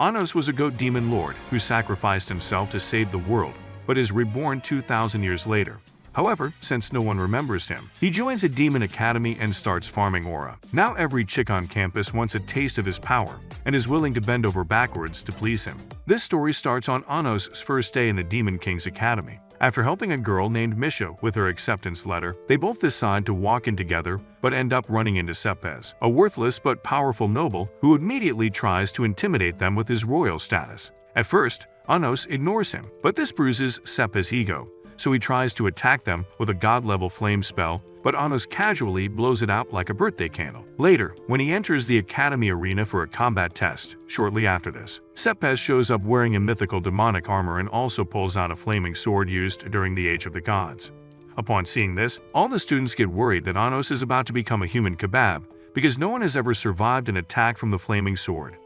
Anos was a goat demon lord who sacrificed himself to save the world, but is reborn 2,000 years later. However, since no one remembers him, he joins a demon academy and starts farming aura. Now every chick on campus wants a taste of his power and is willing to bend over backwards to please him. This story starts on Anos' first day in the Demon King's academy. After helping a girl named Misha with her acceptance letter, they both decide to walk in together but end up running into Sepes, a worthless but powerful noble who immediately tries to intimidate them with his royal status. At first, Anos ignores him, but this bruises Sepes' ego, so he tries to attack them with a god-level flame spell, but Anos casually blows it out like a birthday candle. Later, when he enters the academy arena for a combat test, shortly after this, Sepes shows up wearing a mythical demonic armor and also pulls out a flaming sword used during the Age of the Gods. Upon seeing this, all the students get worried that Anos is about to become a human kebab because no one has ever survived an attack from the flaming sword.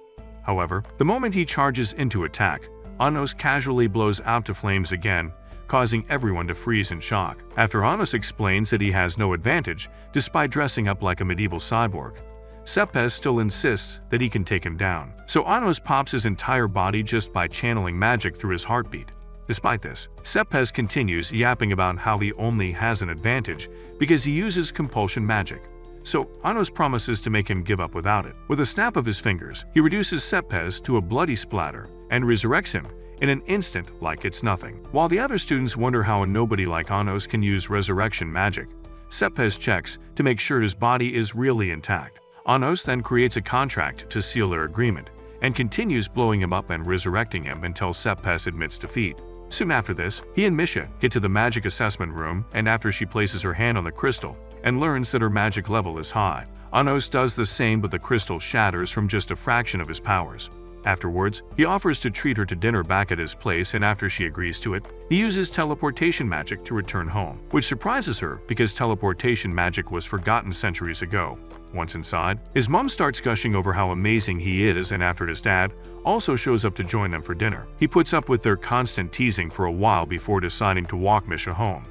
However, the moment he charges into attack, Anos casually blows out to flames again, causing everyone to freeze in shock. After Anos explains that he has no advantage, despite dressing up like a medieval cyborg, Sepes still insists that he can take him down. So Anos pops his entire body just by channeling magic through his heartbeat. Despite this, Sepes continues yapping about how he only has an advantage because he uses compulsion magic. So Anos promises to make him give up without it. With a snap of his fingers, he reduces Sepes to a bloody splatter and resurrects him in an instant like it's nothing. While the other students wonder how a nobody like Anos can use resurrection magic, Sepes checks to make sure his body is really intact. Anos then creates a contract to seal their agreement and continues blowing him up and resurrecting him until Sepes admits defeat. Soon after this, he and Misha get to the magic assessment room, and after she places her hand on the crystal and learns that her magic level is high, Anos does the same, but the crystal shatters from just a fraction of his powers. Afterwards, he offers to treat her to dinner back at his place, and after she agrees to it, he uses teleportation magic to return home, which surprises her because teleportation magic was forgotten centuries ago. Once inside, his mom starts gushing over how amazing he is, and after his dad also shows up to join them for dinner, he puts up with their constant teasing for a while before deciding to walk Misha home.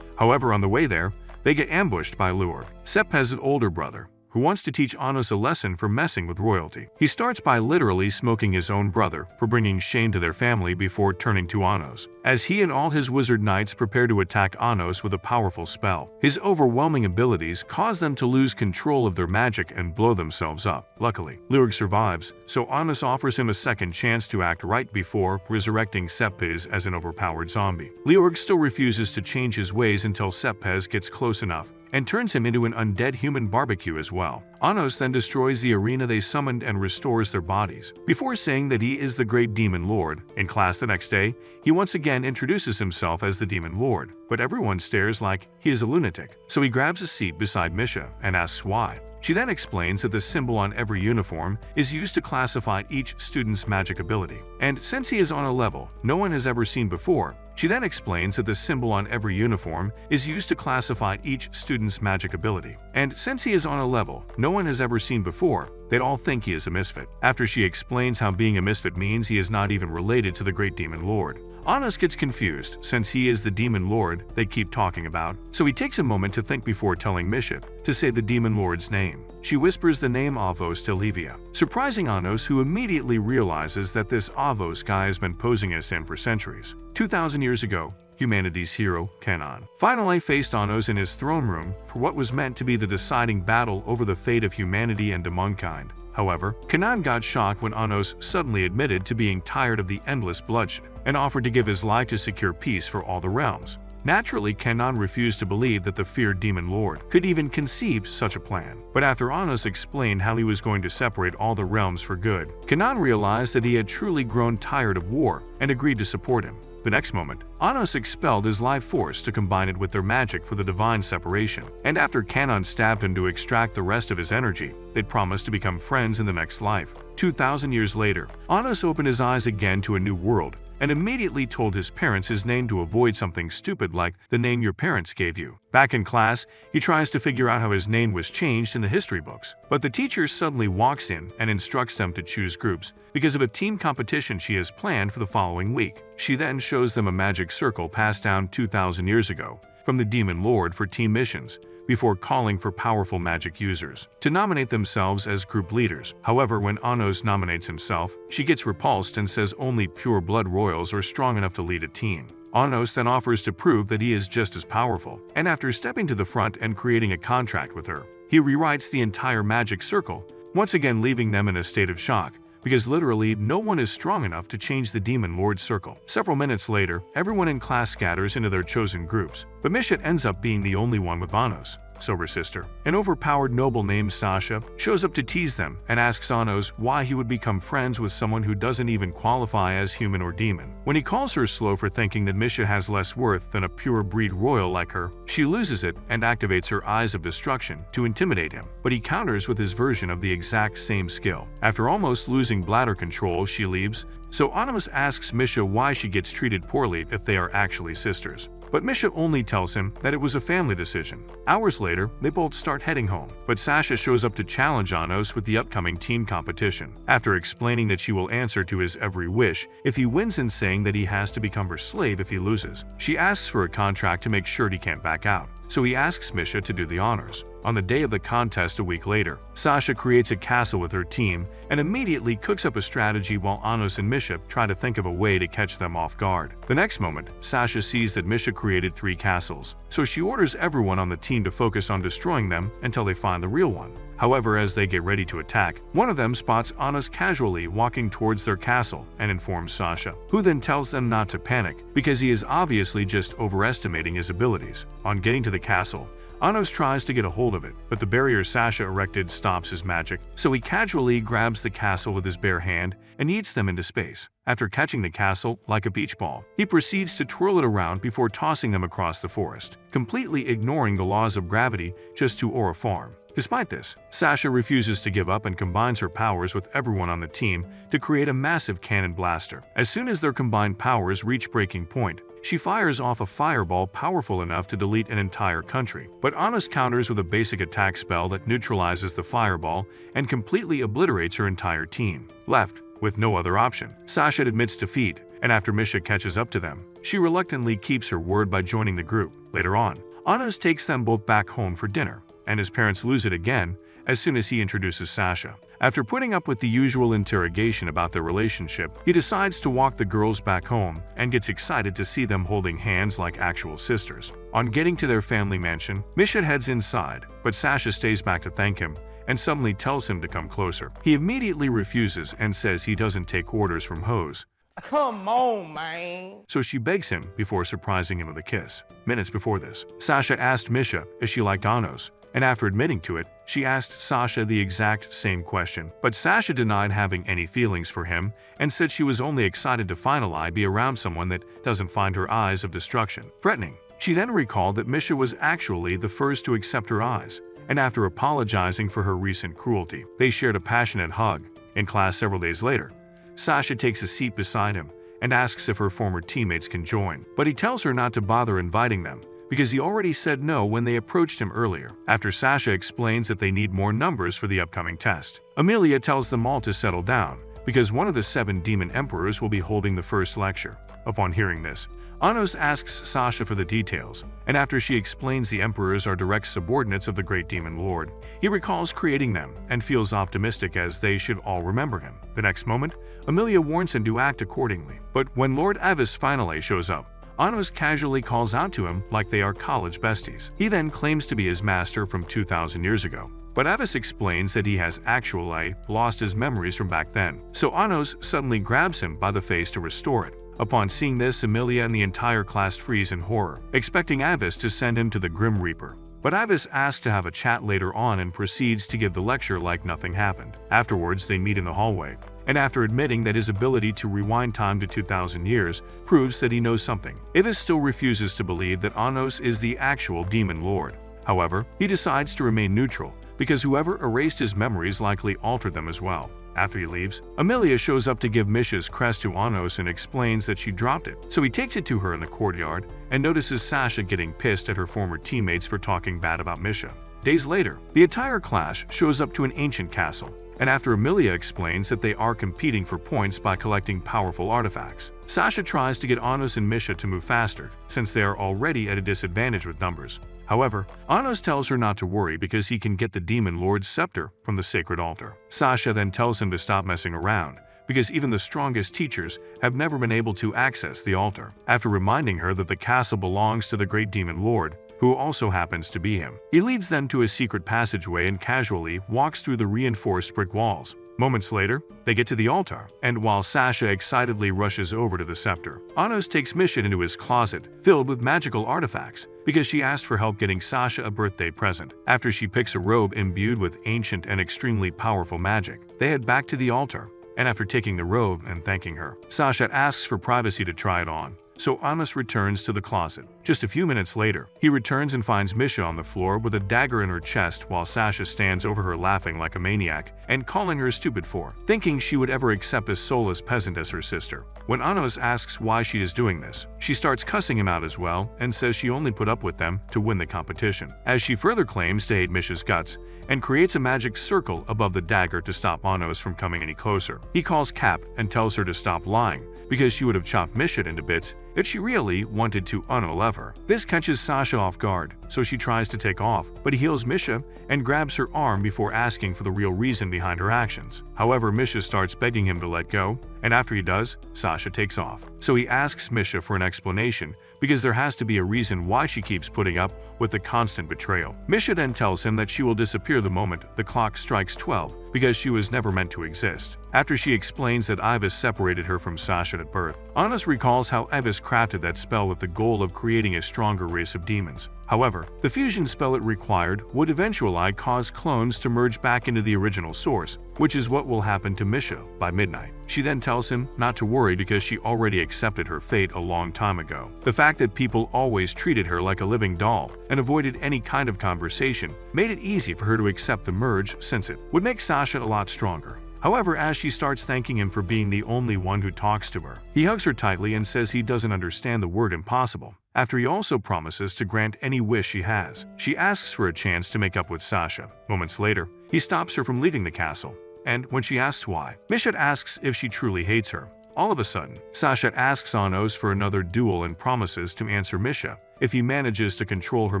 However, on the way there, they get ambushed by Lure, Sepes' older brother, who wants to teach Anos a lesson for messing with royalty. He starts by literally smoking his own brother for bringing shame to their family before turning to Anos, as he and all his wizard knights prepare to attack Anos with a powerful spell. His overwhelming abilities cause them to lose control of their magic and blow themselves up. Luckily, Lurg survives, so Anos offers him a second chance to act right before resurrecting Sepes as an overpowered zombie. Lurg still refuses to change his ways until Sepes gets close enough and turns him into an undead human barbecue as well. Anos then destroys the arena they summoned and restores their bodies, before saying that he is the great demon lord. In class the next day, he once again introduces himself as the demon lord, but everyone stares like he is a lunatic, so he grabs a seat beside Misha and asks why. She then explains that the symbol on every uniform is used to classify each student's magic ability, and since he is on a level no one has ever seen before, she then explains that the symbol on every uniform is used to classify each student's magic ability, and since he is on a level no one has ever seen before, they'd all think he is a misfit. After she explains how being a misfit means he is not even related to the great demon lord, Anos gets confused since he is the demon lord they keep talking about, so he takes a moment to think before telling Misha to say the demon lord's name. She whispers the name Avos to Livia, surprising Anos, who immediately realizes that this Avos guy has been posing as him for centuries. 2,000 years ago, humanity's hero, Canaan, finally faced Anos in his throne room for what was meant to be the deciding battle over the fate of humanity and humankind. However, Canaan got shocked when Anos suddenly admitted to being tired of the endless bloodshed and offered to give his life to secure peace for all the realms. Naturally, Canaan refused to believe that the feared demon lord could even conceive such a plan. But after Anos explained how he was going to separate all the realms for good, Canaan realized that he had truly grown tired of war and agreed to support him. The next moment, Anos expelled his life force to combine it with their magic for the divine separation, and after Canaan stabbed him to extract the rest of his energy, they'd promised to become friends in the next life. 2,000 years later, Anos opened his eyes again to a new world and immediately told his parents his name to avoid something stupid like the name your parents gave you. Back in class, he tries to figure out how his name was changed in the history books, but the teacher suddenly walks in and instructs them to choose groups because of a team competition she has planned for the following week. She then shows them a magic circle passed down 2,000 years ago, from the Demon Lord for team missions, before calling for powerful magic users to nominate themselves as group leaders. However, when Anos nominates himself, she gets repulsed and says only pure blood royals are strong enough to lead a team. Anos then offers to prove that he is just as powerful, and after stepping to the front and creating a contract with her, he rewrites the entire magic circle, once again leaving them in a state of shock, because literally no one is strong enough to change the Demon Lord's circle. Several minutes later, everyone in class scatters into their chosen groups, but Misha ends up being the only one with Anos' sober sister. An overpowered noble named Sasha shows up to tease them and asks Anos why he would become friends with someone who doesn't even qualify as human or demon. When he calls her slow for thinking that Misha has less worth than a pure breed royal like her, she loses it and activates her Eyes of Destruction to intimidate him, but he counters with his version of the exact same skill. After almost losing bladder control, she leaves, so Anos asks Misha why she gets treated poorly if they are actually sisters. But Misha only tells him that it was a family decision. Hours later, they both start heading home, but Sasha shows up to challenge Anos with the upcoming team competition. After explaining that she will answer to his every wish if he wins and saying that he has to become her slave if he loses, she asks for a contract to make sure he can't back out. So he asks Misha to do the honors. On the day of the contest a week later, Sasha creates a castle with her team and immediately cooks up a strategy while Anos and Misha try to think of a way to catch them off guard. The next moment, Sasha sees that Misha created 3 castles, so she orders everyone on the team to focus on destroying them until they find the real one. However, as they get ready to attack, one of them spots Anos casually walking towards their castle and informs Sasha, who then tells them not to panic because he is obviously just overestimating his abilities. On getting to the castle, Anos tries to get a hold of it, but the barrier Sasha erected stops his magic, so he casually grabs the castle with his bare hand and yeets them into space. After catching the castle like a beach ball, he proceeds to twirl it around before tossing them across the forest, completely ignoring the laws of gravity just to Aura farm. Despite this, Sasha refuses to give up and combines her powers with everyone on the team to create a massive cannon blaster. As soon as their combined powers reach breaking point, she fires off a fireball powerful enough to delete an entire country. But Anos counters with a basic attack spell that neutralizes the fireball and completely obliterates her entire team. Left with no other option, Sasha admits defeat, and after Misha catches up to them, she reluctantly keeps her word by joining the group. Later on, Anos takes them both back home for dinner, and his parents lose it again as soon as he introduces Sasha. After putting up with the usual interrogation about their relationship, he decides to walk the girls back home and gets excited to see them holding hands like actual sisters. On getting to their family mansion, Misha heads inside, but Sasha stays back to thank him and suddenly tells him to come closer. He immediately refuses and says he doesn't take orders from hoes. Come on, man. So she begs him before surprising him with a kiss. Minutes before this, Sasha asked Misha if she liked Anos, and after admitting to it, she asked Sasha the exact same question. But Sasha denied having any feelings for him and said she was only excited to finally be around someone that doesn't find her Eyes of Destruction threatening. She then recalled that Misha was actually the first to accept her eyes, and after apologizing for her recent cruelty, they shared a passionate hug. In class several days later, Sasha takes a seat beside him and asks if her former teammates can join, but he tells her not to bother inviting them because he already said no when they approached him earlier. After Sasha explains that they need more numbers for the upcoming test, Amelia tells them all to settle down because one of the 7 demon emperors will be holding the first lecture. Upon hearing this, Anos asks Sasha for the details, and after she explains the emperors are direct subordinates of the great demon lord, he recalls creating them and feels optimistic as they should all remember him. The next moment, Amelia warns him to act accordingly, but when Lord Avis finally shows up, Anos casually calls out to him like they are college besties. He then claims to be his master from 2,000 years ago, but Avis explains that he has actually lost his memories from back then, so Anos suddenly grabs him by the face to restore it. Upon seeing this, Amelia and the entire class freeze in horror, expecting Avis to send him to the Grim Reaper. But Avis asks to have a chat later on and proceeds to give the lecture like nothing happened. Afterwards, they meet in the hallway, and after admitting that his ability to rewind time to 2,000 years proves that he knows something, Avis still refuses to believe that Anos is the actual demon lord. However, he decides to remain neutral because whoever erased his memories likely altered them as well. After he leaves, Amelia shows up to give Misha's crest to Anos and explains that she dropped it, so he takes it to her in the courtyard and notices Sasha getting pissed at her former teammates for talking bad about Misha. Days later, the entire class shows up to an ancient castle, and after Emilia explains that they are competing for points by collecting powerful artifacts, Sasha tries to get Anos and Misha to move faster, since they are already at a disadvantage with numbers. However, Anos tells her not to worry because he can get the Demon Lord's scepter from the sacred altar. Sasha then tells him to stop messing around, because even the strongest teachers have never been able to access the altar. After reminding her that the castle belongs to the great Demon Lord, who also happens to be him, he leads them to a secret passageway and casually walks through the reinforced brick walls. Moments later, they get to the altar, and while Sasha excitedly rushes over to the scepter, Anos takes Misha into his closet, filled with magical artifacts, because she asked for help getting Sasha a birthday present. After she picks a robe imbued with ancient and extremely powerful magic, they head back to the altar, and after taking the robe and thanking her, Sasha asks for privacy to try it on. So Anos returns to the closet. Just a few minutes later, he returns and finds Misha on the floor with a dagger in her chest while Sasha stands over her laughing like a maniac and calling her stupid for thinking she would ever accept a soulless peasant as her sister. When Anos asks why she is doing this, she starts cussing him out as well and says she only put up with them to win the competition, as she further claims to hate Misha's guts and creates a magic circle above the dagger to stop Anos from coming any closer. He calls Cap and tells her to stop lying, because she would have chopped Misha into bits if she really wanted to unalive her. This catches Sasha off guard, so she tries to take off, but he heals Misha and grabs her arm before asking for the real reason behind her actions. However, Misha starts begging him to let go, and after he does, Sasha takes off. So he asks Misha for an explanation, because there has to be a reason why she keeps putting up with the constant betrayal. Misha then tells him that she will disappear the moment the clock strikes 12, because she was never meant to exist. After she explains that Ivis separated her from Sasha at birth, Anos recalls how Ivis crafted that spell with the goal of creating a stronger race of demons. However, the fusion spell it required would eventually cause clones to merge back into the original source, which is what will happen to Misha by midnight. She then tells him not to worry because she already accepted her fate a long time ago. The fact that people always treated her like a living doll and avoided any kind of conversation made it easy for her to accept the merge, since it would make Sasha a lot stronger. However, as she starts thanking him for being the only one who talks to her, he hugs her tightly and says he doesn't understand the word impossible. After he also promises to grant any wish she has, she asks for a chance to make up with Sasha. Moments later, he stops her from leaving the castle, and when she asks why, Misha asks if she truly hates her. All of a sudden, Sasha asks Anos for another duel and promises to answer Misha if he manages to control her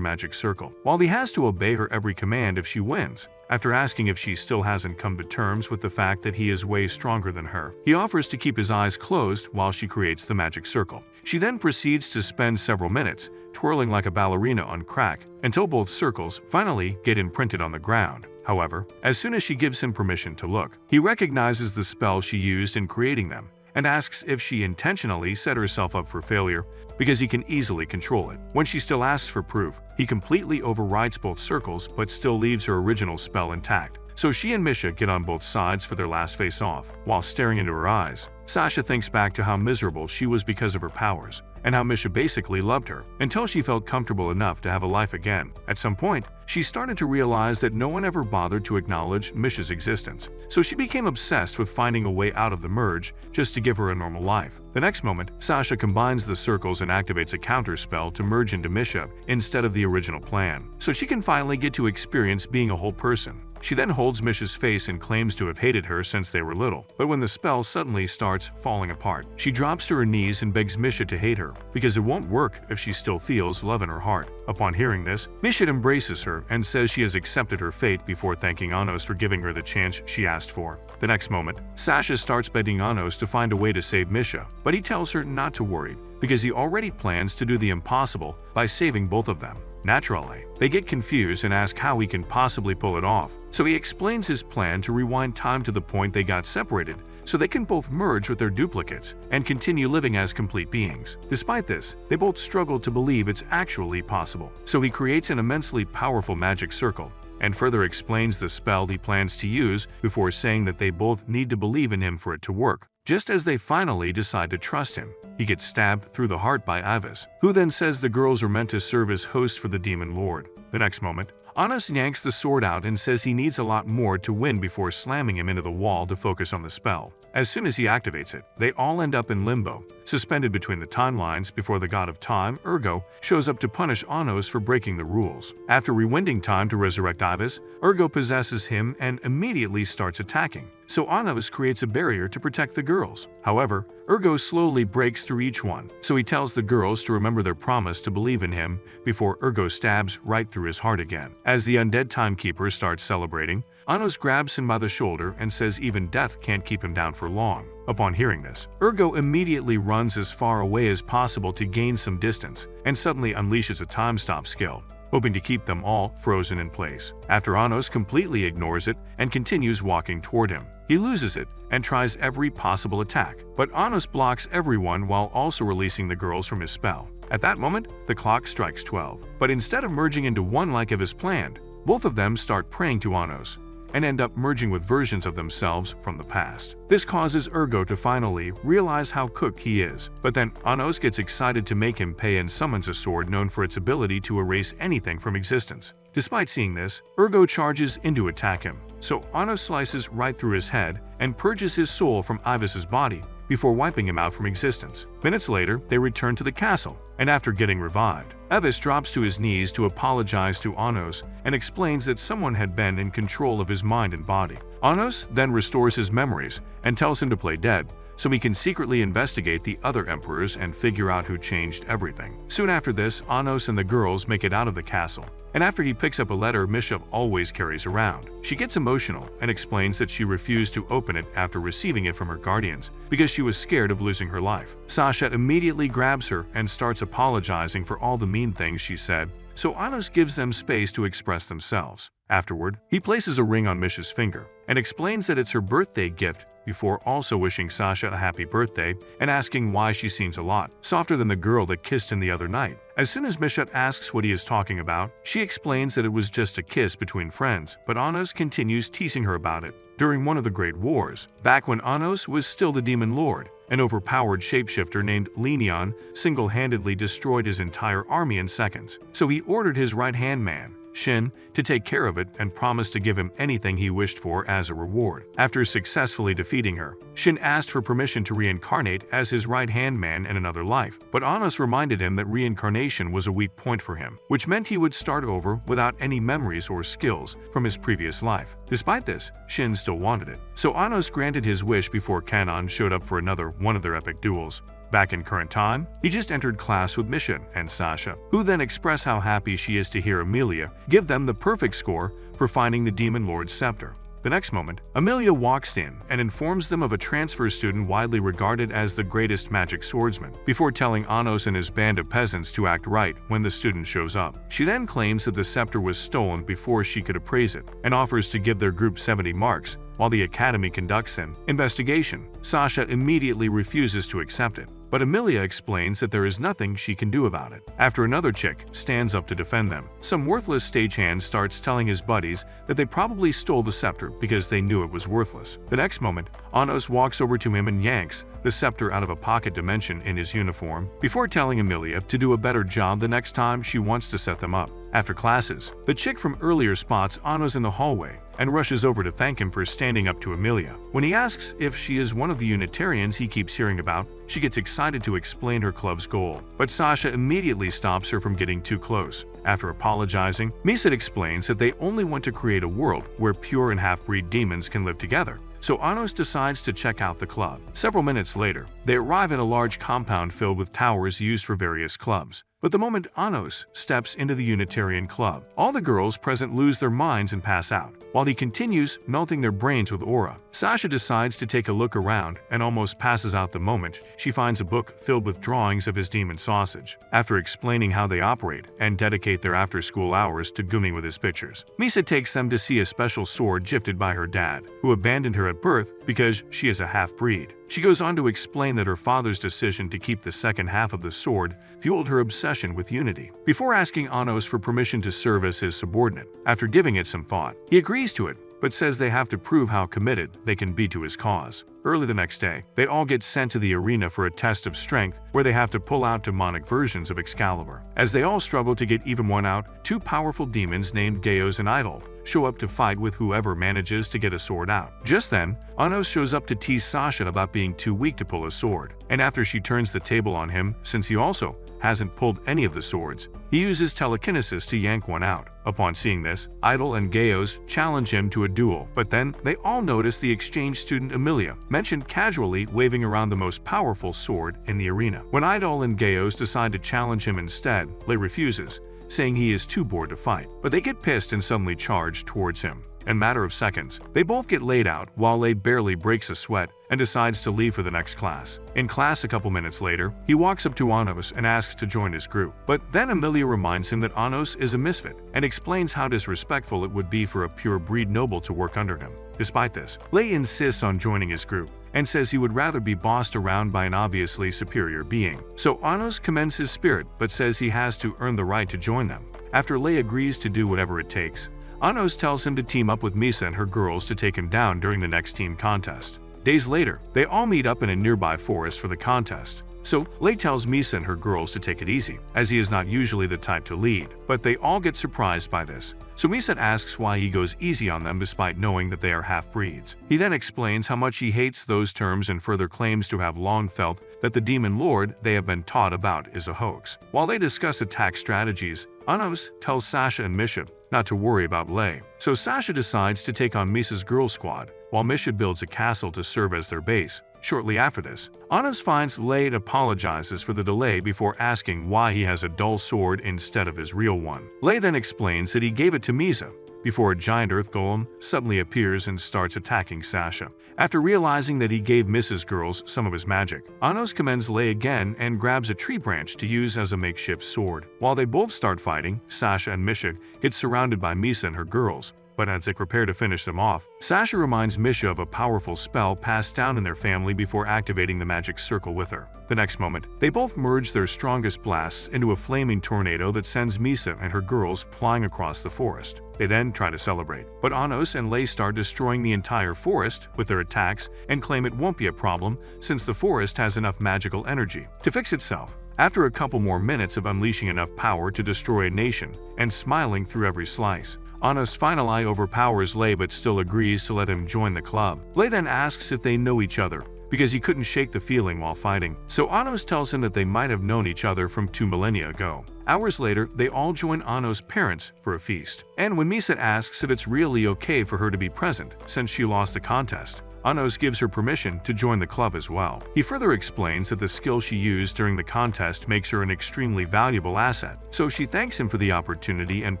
magic circle, while he has to obey her every command if she wins. After asking if she still hasn't come to terms with the fact that he is way stronger than her, he offers to keep his eyes closed while she creates the magic circle. She then proceeds to spend several minutes twirling like a ballerina on crack until both circles finally get imprinted on the ground. However, as soon as she gives him permission to look, he recognizes the spell she used in creating them and asks if she intentionally set herself up for failure because he can easily control it. When she still asks for proof, he completely overrides both circles but still leaves her original spell intact. So she and Misha get on both sides for their last face-off. While staring into her eyes, Sasha thinks back to how miserable she was because of her powers, and how Misha basically loved her, until she felt comfortable enough to have a life again. At some point, she started to realize that no one ever bothered to acknowledge Misha's existence, so she became obsessed with finding a way out of the merge just to give her a normal life. The next moment, Sasha combines the circles and activates a counter spell to merge into Misha instead of the original plan, so she can finally get to experience being a whole person. She then holds Misha's face and claims to have hated her since they were little, but when the spell suddenly starts falling apart, she drops to her knees and begs Misha to hate her, because it won't work if she still feels love in her heart. Upon hearing this, Misha embraces her and says she has accepted her fate before thanking Anos for giving her the chance she asked for. The next moment, Sasha starts begging Anos to find a way to save Misha, but he tells her not to worry, because he already plans to do the impossible by saving both of them. Naturally, they get confused and ask how he can possibly pull it off, so he explains his plan to rewind time to the point they got separated so they can both merge with their duplicates and continue living as complete beings. Despite this, they both struggle to believe it's actually possible, so he creates an immensely powerful magic circle and further explains the spell he plans to use before saying that they both need to believe in him for it to work. Just as they finally decide to trust him, he gets stabbed through the heart by Ivis, who then says the girls are meant to serve as hosts for the Demon Lord. The next moment, Anos yanks the sword out and says he needs a lot more to win before slamming him into the wall to focus on the spell. As soon as he activates it, they all end up in limbo, suspended between the timelines before the god of time, Ergo, shows up to punish Anos for breaking the rules. After rewinding time to resurrect Ibis, Ergo possesses him and immediately starts attacking, so Anos creates a barrier to protect the girls. However, Ergo slowly breaks through each one, so he tells the girls to remember their promise to believe in him before Ergo stabs right through his heart again. As the undead timekeeper starts celebrating, Anos grabs him by the shoulder and says even death can't keep him down for long. Upon hearing this, Ergo immediately runs as far away as possible to gain some distance and suddenly unleashes a time stop skill, hoping to keep them all frozen in place. After Anos completely ignores it and continues walking toward him, he loses it and tries every possible attack, but Anos blocks everyone while also releasing the girls from his spell. At that moment, the clock strikes 12, but instead of merging into one like it was planned, both of them start praying to Anos and end up merging with versions of themselves from the past. This causes Ergo to finally realize how cooked he is, but then Anos gets excited to make him pay and summons a sword known for its ability to erase anything from existence. Despite seeing this, Ergo charges in to attack him, so Anos slices right through his head and purges his soul from Ibis's body before wiping him out from existence. Minutes later, they return to the castle, and after getting revived, Ibis drops to his knees to apologize to Anos and explains that someone had been in control of his mind and body. Anos then restores his memories and tells him to play dead, so he can secretly investigate the other emperors and figure out who changed everything. Soon after this, Anos and the girls make it out of the castle, and after he picks up a letter Misha always carries around, she gets emotional and explains that she refused to open it after receiving it from her guardians because she was scared of losing her life. Sasha immediately grabs her and starts apologizing for all the mean things she said, so Anos gives them space to express themselves. Afterward, he places a ring on Misha's finger and explains that it's her birthday gift before also wishing Sasha a happy birthday and asking why she seems a lot softer than the girl that kissed him the other night. As soon as Misha asks what he is talking about, she explains that it was just a kiss between friends, but Anos continues teasing her about it. During one of the Great Wars, back when Anos was still the Demon Lord, an overpowered shapeshifter named Leonion single-handedly destroyed his entire army in seconds, so he ordered his right-hand man, Shin, to take care of it and promised to give him anything he wished for as a reward. After successfully defeating her, Shin asked for permission to reincarnate as his right-hand man in another life, but Anos reminded him that reincarnation was a weak point for him, which meant he would start over without any memories or skills from his previous life. Despite this, Shin still wanted it, so Anos granted his wish before Kanon showed up for another one of their epic duels. Back in current time, he just entered class with Misha and Sasha, who then express how happy she is to hear Amelia give them the perfect score for finding the Demon Lord's scepter. The next moment, Amelia walks in and informs them of a transfer student widely regarded as the greatest magic swordsman, before telling Anos and his band of peasants to act right when the student shows up. She then claims that the scepter was stolen before she could appraise it, and offers to give their group 70 marks while the academy conducts an investigation. Sasha immediately refuses to accept it, but Amelia explains that there is nothing she can do about it. After another chick stands up to defend them, some worthless stagehand starts telling his buddies that they probably stole the scepter because they knew it was worthless. The next moment, Anos walks over to him and yanks the scepter out of a pocket dimension in his uniform, before telling Amelia to do a better job the next time she wants to set them up. After classes, the chick from earlier spots Anos in the hallway and rushes over to thank him for standing up to Amelia. When he asks if she is one of the Unitarians he keeps hearing about, she gets excited to explain her club's goal, but Sasha immediately stops her from getting too close. After apologizing, Misha explains that they only want to create a world where pure and half-breed demons can live together, so Anos decides to check out the club. Several minutes later, they arrive at a large compound filled with towers used for various clubs. But the moment Anos steps into the Unitarian club, all the girls present lose their minds and pass out, while he continues melting their brains with aura. Sasha decides to take a look around and almost passes out the moment she finds a book filled with drawings of his demon sausage. After explaining how they operate and dedicate their after-school hours to gooming with his pictures, Misha takes them to see a special sword gifted by her dad, who abandoned her at birth because she is a half-breed. She goes on to explain that her father's decision to keep the second half of the sword fueled her obsession with unity. Before asking Anos for permission to serve as his subordinate, after giving it some thought, he agrees to it but says they have to prove how committed they can be to his cause. Early the next day, they all get sent to the arena for a test of strength where they have to pull out demonic versions of Excalibur. As they all struggle to get even one out, two powerful demons named Gaios and Idol show up to fight with whoever manages to get a sword out. Just then, Anos shows up to tease Sasha about being too weak to pull a sword, and after she turns the table on him, since he also hasn't pulled any of the swords, he uses telekinesis to yank one out. Upon seeing this, Idol and Gaios challenge him to a duel, but then they all notice the exchange student Amelia, mentioned casually, waving around the most powerful sword in the arena. When Idol and Gaios decide to challenge him instead, Lei refuses, saying he is too bored to fight, but they get pissed and suddenly charge towards him. In a matter of seconds, they both get laid out while Lei barely breaks a sweat and decides to leave for the next class. In class a couple minutes later, he walks up to Anos and asks to join his group, but then Amelia reminds him that Anos is a misfit and explains how disrespectful it would be for a pure breed noble to work under him. Despite this, Lei insists on joining his group and says he would rather be bossed around by an obviously superior being. So Anos commends his spirit but says he has to earn the right to join them. After Lei agrees to do whatever it takes, Anos tells him to team up with Misha and her girls to take him down during the next team contest. Days later, they all meet up in a nearby forest for the contest. So Lei tells Misha and her girls to take it easy, as he is not usually the type to lead, but they all get surprised by this. So Misha asks why he goes easy on them despite knowing that they are half-breeds. He then explains how much he hates those terms and further claims to have long felt that the demon lord they have been taught about is a hoax. While they discuss attack strategies, Anos tells Sasha and Misha not to worry about Lei. So Sasha decides to take on Misha's girl squad, while Misha builds a castle to serve as their base. Shortly after this, Anos finds Lei and apologizes for the delay before asking why he has a dull sword instead of his real one. Lei then explains that he gave it to Misha before a giant earth golem suddenly appears and starts attacking Sasha. After realizing that he gave Misha's girls some of his magic, Anos commends Lei again and grabs a tree branch to use as a makeshift sword. While they both start fighting, Sasha and Misha get surrounded by Misha and her girls. But as they prepare to finish them off, Sasha reminds Misha of a powerful spell passed down in their family before activating the magic circle with her. The next moment, they both merge their strongest blasts into a flaming tornado that sends Misha and her girls flying across the forest. They then try to celebrate, but Anos and Lei start destroying the entire forest with their attacks and claim it won't be a problem since the forest has enough magical energy to fix itself. After a couple more minutes of unleashing enough power to destroy a nation and smiling through every slice, Anos finally overpowers Lei but still agrees to let him join the club. Lei then asks if they know each other, because he couldn't shake the feeling while fighting. So Anos tells him that they might have known each other from 2 millennia ago. Hours later, they all join Anos' parents for a feast. And when Misha asks if it's really okay for her to be present since she lost the contest, Anos gives her permission to join the club as well. He further explains that the skill she used during the contest makes her an extremely valuable asset, so she thanks him for the opportunity and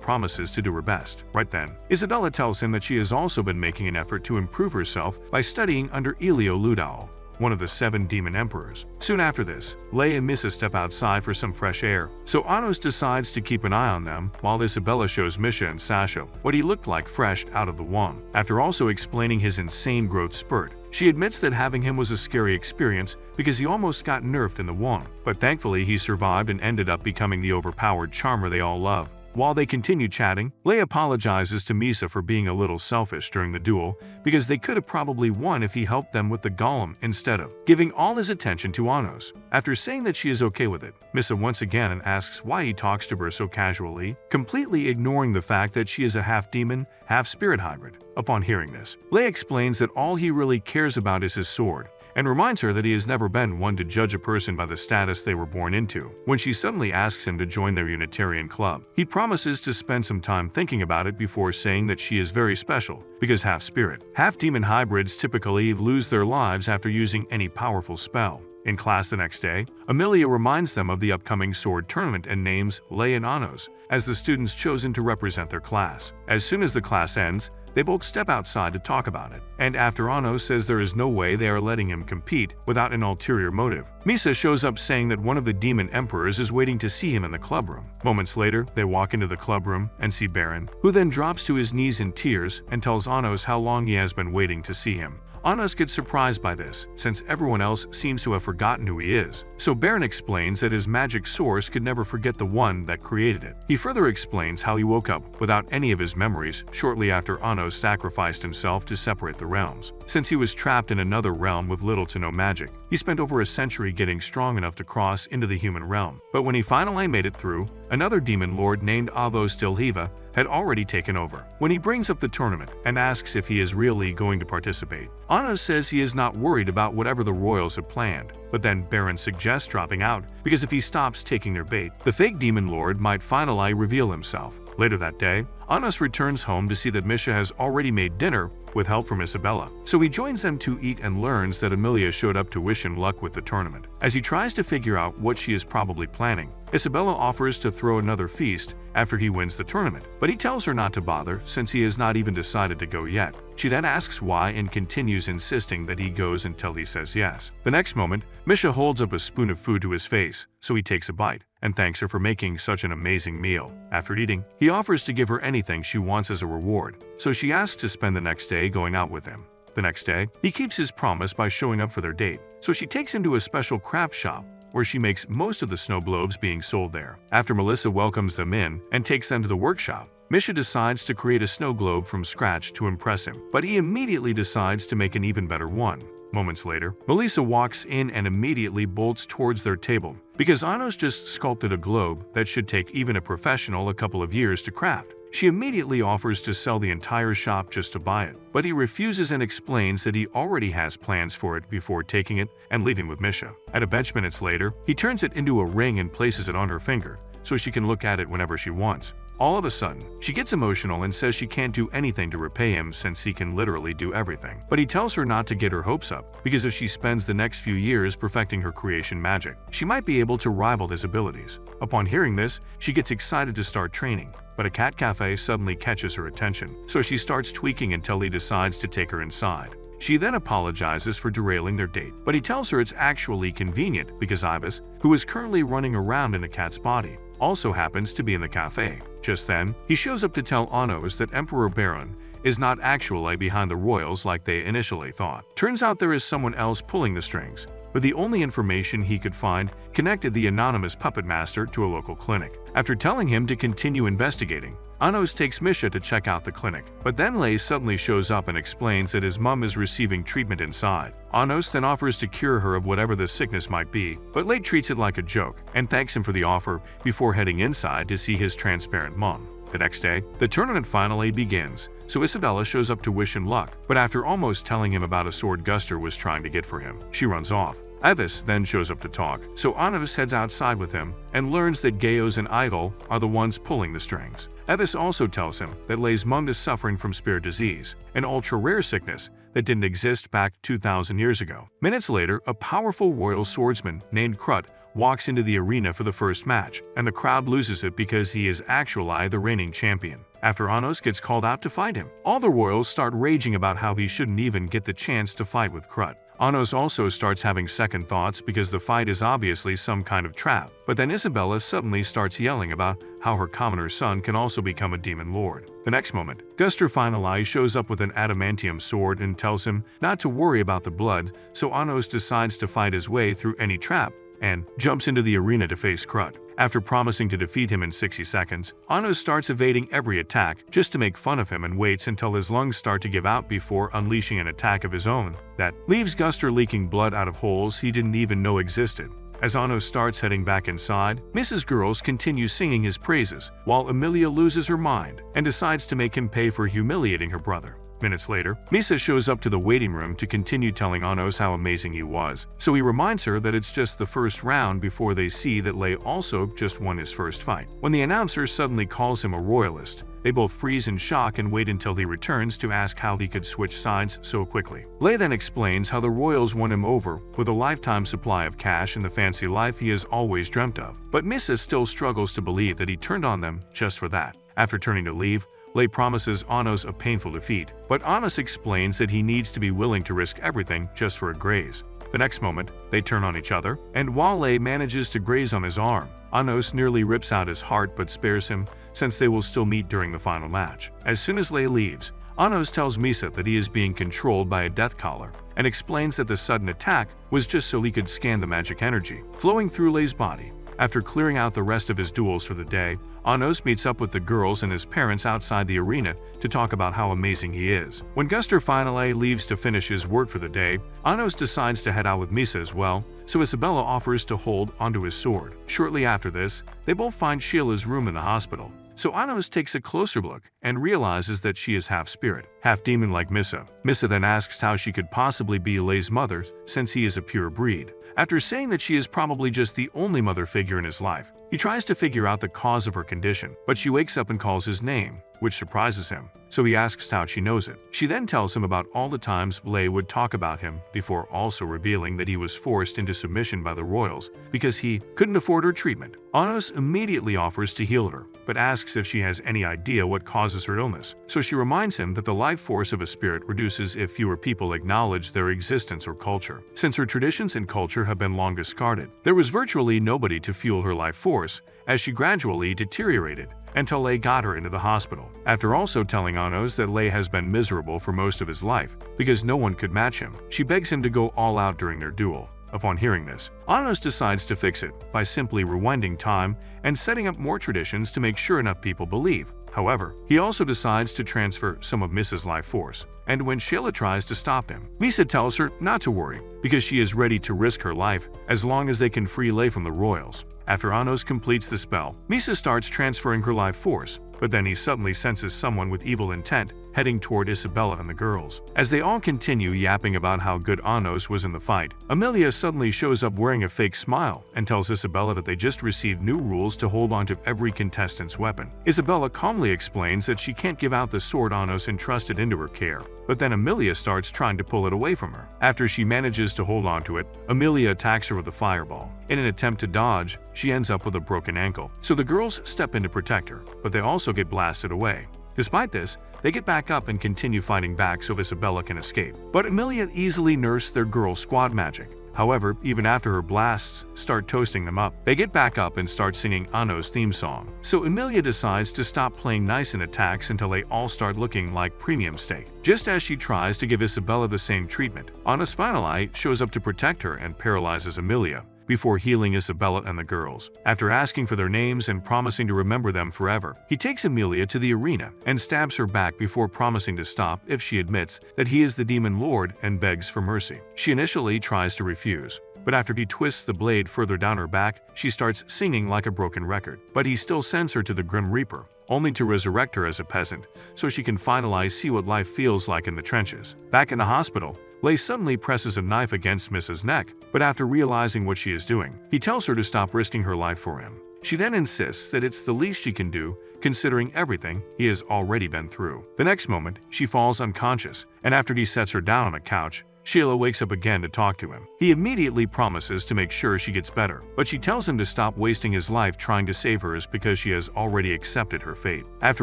promises to do her best. Right then, Isabella tells him that she has also been making an effort to improve herself by studying under Elio Ludao, one of the 7 demon emperors. Soon after this, Lei and Misha step outside for some fresh air, so Anos decides to keep an eye on them while Isabella shows Misha and Sasha what he looked like fresh out of the womb. After also explaining his insane growth spurt, she admits that having him was a scary experience because he almost got nerfed in the womb, but thankfully he survived and ended up becoming the overpowered charmer they all love. While they continue chatting, Lei apologizes to Misha for being a little selfish during the duel because they could have probably won if he helped them with the golem instead of giving all his attention to Anos. After saying that she is okay with it, Misha once again asks why he talks to her so casually, completely ignoring the fact that she is a half-demon, half-spirit hybrid. Upon hearing this, Lei explains that all he really cares about is his sword, and reminds her that he has never been one to judge a person by the status they were born into. When she suddenly asks him to join their Unitarian club, he promises to spend some time thinking about it before saying that she is very special, because half-spirit, half-demon hybrids typically lose their lives after using any powerful spell. In class the next day, Amelia reminds them of the upcoming sword tournament and names Lei and Anos as the students chosen to represent their class. As soon as the class ends, they both step outside to talk about it, and after Anos says there is no way they are letting him compete without an ulterior motive, Misha shows up saying that one of the demon emperors is waiting to see him in the club room. Moments later, they walk into the club room and see Baron, who then drops to his knees in tears and tells Anos how long he has been waiting to see him. Anos gets surprised by this, since everyone else seems to have forgotten who he is. So Baron explains that his magic source could never forget the one that created it. He further explains how he woke up without any of his memories shortly after Anos sacrificed himself to separate the realms. Since he was trapped in another realm with little to no magic, he spent over a century getting strong enough to cross into the human realm. But when he finally made it through, another demon lord named Avos Dilhiva had already taken over. When he brings up the tournament and asks if he is really going to participate, Anos says he is not worried about whatever the royals have planned. But then Baron suggests dropping out because if he stops taking their bait, the fake demon lord might finally reveal himself. Later that day, Anos returns home to see that Misha has already made dinner with help from Isabella. So he joins them to eat and learns that Amelia showed up to wish him luck with the tournament. As he tries to figure out what she is probably planning, Isabella offers to throw another feast after he wins the tournament, but he tells her not to bother since he has not even decided to go yet. She then asks why and continues insisting that he goes until he says yes. The next moment, Misha holds up a spoon of food to his face, so he takes a bite and thanks her for making such an amazing meal. After eating, he offers to give her anything she wants as a reward, so she asks to spend the next day going out with him. The next day, he keeps his promise by showing up for their date, so she takes him to a special craft shop where she makes most of the snow globes being sold there. After Melissa welcomes them in and takes them to the workshop, Misha decides to create a snow globe from scratch to impress him, but he immediately decides to make an even better one. Moments later, Melissa walks in and immediately bolts towards their table because Anos just sculpted a globe that should take even a professional a couple of years to craft. She immediately offers to sell the entire shop just to buy it, but he refuses and explains that he already has plans for it before taking it and leaving with Misha. At a bench minutes later, he turns it into a ring and places it on her finger so she can look at it whenever she wants. All of a sudden, she gets emotional and says she can't do anything to repay him since he can literally do everything. But he tells her not to get her hopes up, because if she spends the next few years perfecting her creation magic, she might be able to rival his abilities. Upon hearing this, she gets excited to start training, but a cat cafe suddenly catches her attention, so she starts tweaking until he decides to take her inside. She then apologizes for derailing their date, but he tells her it's actually convenient because Ibis, who is currently running around in a cat's body, also happens to be in the cafe. Just then, he shows up to tell Anos that Emperor Baron is not actually behind the royals like they initially thought. Turns out there is someone else pulling the strings, but the only information he could find connected the anonymous puppet master to a local clinic. After telling him to continue investigating, Anos takes Misha to check out the clinic, but then Lei suddenly shows up and explains that his mum is receiving treatment inside. Anos then offers to cure her of whatever the sickness might be, but Lei treats it like a joke and thanks him for the offer before heading inside to see his transparent mum. The next day, the tournament finally begins, so Isabella shows up to wish him luck, but after almost telling him about a sword Guster was trying to get for him, she runs off. Evis then shows up to talk, so Anos heads outside with him and learns that Gaios and Idol are the ones pulling the strings. Evis also tells him that Lei's mum is suffering from spirit disease, an ultra-rare sickness that didn't exist back 2,000 years ago. Minutes later, a powerful royal swordsman named Krut walks into the arena for the first match, and the crowd loses it because he is actually the reigning champion. After Anos gets called out to fight him, all the royals start raging about how he shouldn't even get the chance to fight with Krut. Anos also starts having second thoughts because the fight is obviously some kind of trap, but then Isabella suddenly starts yelling about how her commoner son can also become a demon lord. The next moment, Guster finally shows up with an adamantium sword and tells him not to worry about the blood, so Anos decides to fight his way through any trap and jumps into the arena to face Krut. After promising to defeat him in 60 seconds, Anos starts evading every attack just to make fun of him and waits until his lungs start to give out before unleashing an attack of his own that leaves Guster leaking blood out of holes he didn't even know existed. As Anos starts heading back inside, Mrs. Girls continues singing his praises, while Amelia loses her mind and decides to make him pay for humiliating her brother. Minutes later, Misa shows up to the waiting room to continue telling Anos how amazing he was, so he reminds her that it's just the first round before they see that Lei also just won his first fight. When the announcer suddenly calls him a royalist, they both freeze in shock and wait until he returns to ask how he could switch sides so quickly. Lei then explains how the royals won him over with a lifetime supply of cash and the fancy life he has always dreamt of, but Misa still struggles to believe that he turned on them just for that. After turning to leave, Lei promises Anos a painful defeat, but Anos explains that he needs to be willing to risk everything just for a graze. The next moment, they turn on each other, and while Lei manages to graze on his arm, Anos nearly rips out his heart but spares him since they will still meet during the final match. As soon as Lei leaves, Anos tells Misha that he is being controlled by a death collar and explains that the sudden attack was just so he could scan the magic energy flowing through Lei's body. After clearing out the rest of his duels for the day, Anos meets up with the girls and his parents outside the arena to talk about how amazing he is. When Guster finally leaves to finish his work for the day, Anos decides to head out with Misha as well, so Isabella offers to hold onto his sword. Shortly after this, they both find Sheila's room in the hospital. So Anos takes a closer look and realizes that she is half spirit, half demon like Misha. Misha then asks how she could possibly be Lei's mother since he is a pure breed. After saying that she is probably just the only mother figure in his life, he tries to figure out the cause of her condition, but she wakes up and calls his name, which surprises him, so he asks how she knows it. She then tells him about all the times Lei would talk about him, before also revealing that he was forced into submission by the royals because he couldn't afford her treatment. Anos immediately offers to heal her, but asks if she has any idea what causes her illness, so she reminds him that the life force of a spirit reduces if fewer people acknowledge their existence or culture. Since her traditions and culture have been long discarded, there was virtually nobody to fuel her life force as she gradually deteriorated until Lei got her into the hospital. After also telling Anos that Lei has been miserable for most of his life because no one could match him, she begs him to go all out during their duel. Upon hearing this, Anos decides to fix it by simply rewinding time and setting up more traditions to make sure enough people believe. However, he also decides to transfer some of Misha's life force, and when Sheila tries to stop him, Misha tells her not to worry because she is ready to risk her life as long as they can free Lei from the royals. After Anos completes the spell, Misha starts transferring her life force, but then he suddenly senses someone with evil intent heading toward Isabella and the girls. As they all continue yapping about how good Anos was in the fight, Amelia suddenly shows up wearing a fake smile and tells Isabella that they just received new rules to hold onto every contestant's weapon. Isabella calmly explains that she can't give out the sword Anos entrusted into her care, but then Amelia starts trying to pull it away from her. After she manages to hold onto it, Amelia attacks her with a fireball. In an attempt to dodge, she ends up with a broken ankle, so the girls step in to protect her, but they also get blasted away. Despite this, they get back up and continue fighting back so Isabella can escape. But Amelia easily nursed their girl squad magic. However, even after her blasts start toasting them up, they get back up and start singing Anos' theme song. So Amelia decides to stop playing nice in attacks until they all start looking like premium steak. Just as she tries to give Isabella the same treatment, Anos finally shows up to protect her and paralyzes Amelia before healing Isabella and the girls. After asking for their names and promising to remember them forever, he takes Amelia to the arena and stabs her back before promising to stop if she admits that he is the demon lord and begs for mercy. She initially tries to refuse, but after he twists the blade further down her back, she starts singing like a broken record. But he still sends her to the Grim Reaper, only to resurrect her as a peasant, so she can finally see what life feels like in the trenches. Back in the hospital, Lei suddenly presses a knife against Misha's neck, but after realizing what she is doing, he tells her to stop risking her life for him. She then insists that it's the least she can do, considering everything he has already been through. The next moment, she falls unconscious, and after he sets her down on a couch, Sheila wakes up again to talk to him. He immediately promises to make sure she gets better, but she tells him to stop wasting his life trying to save her because she has already accepted her fate. After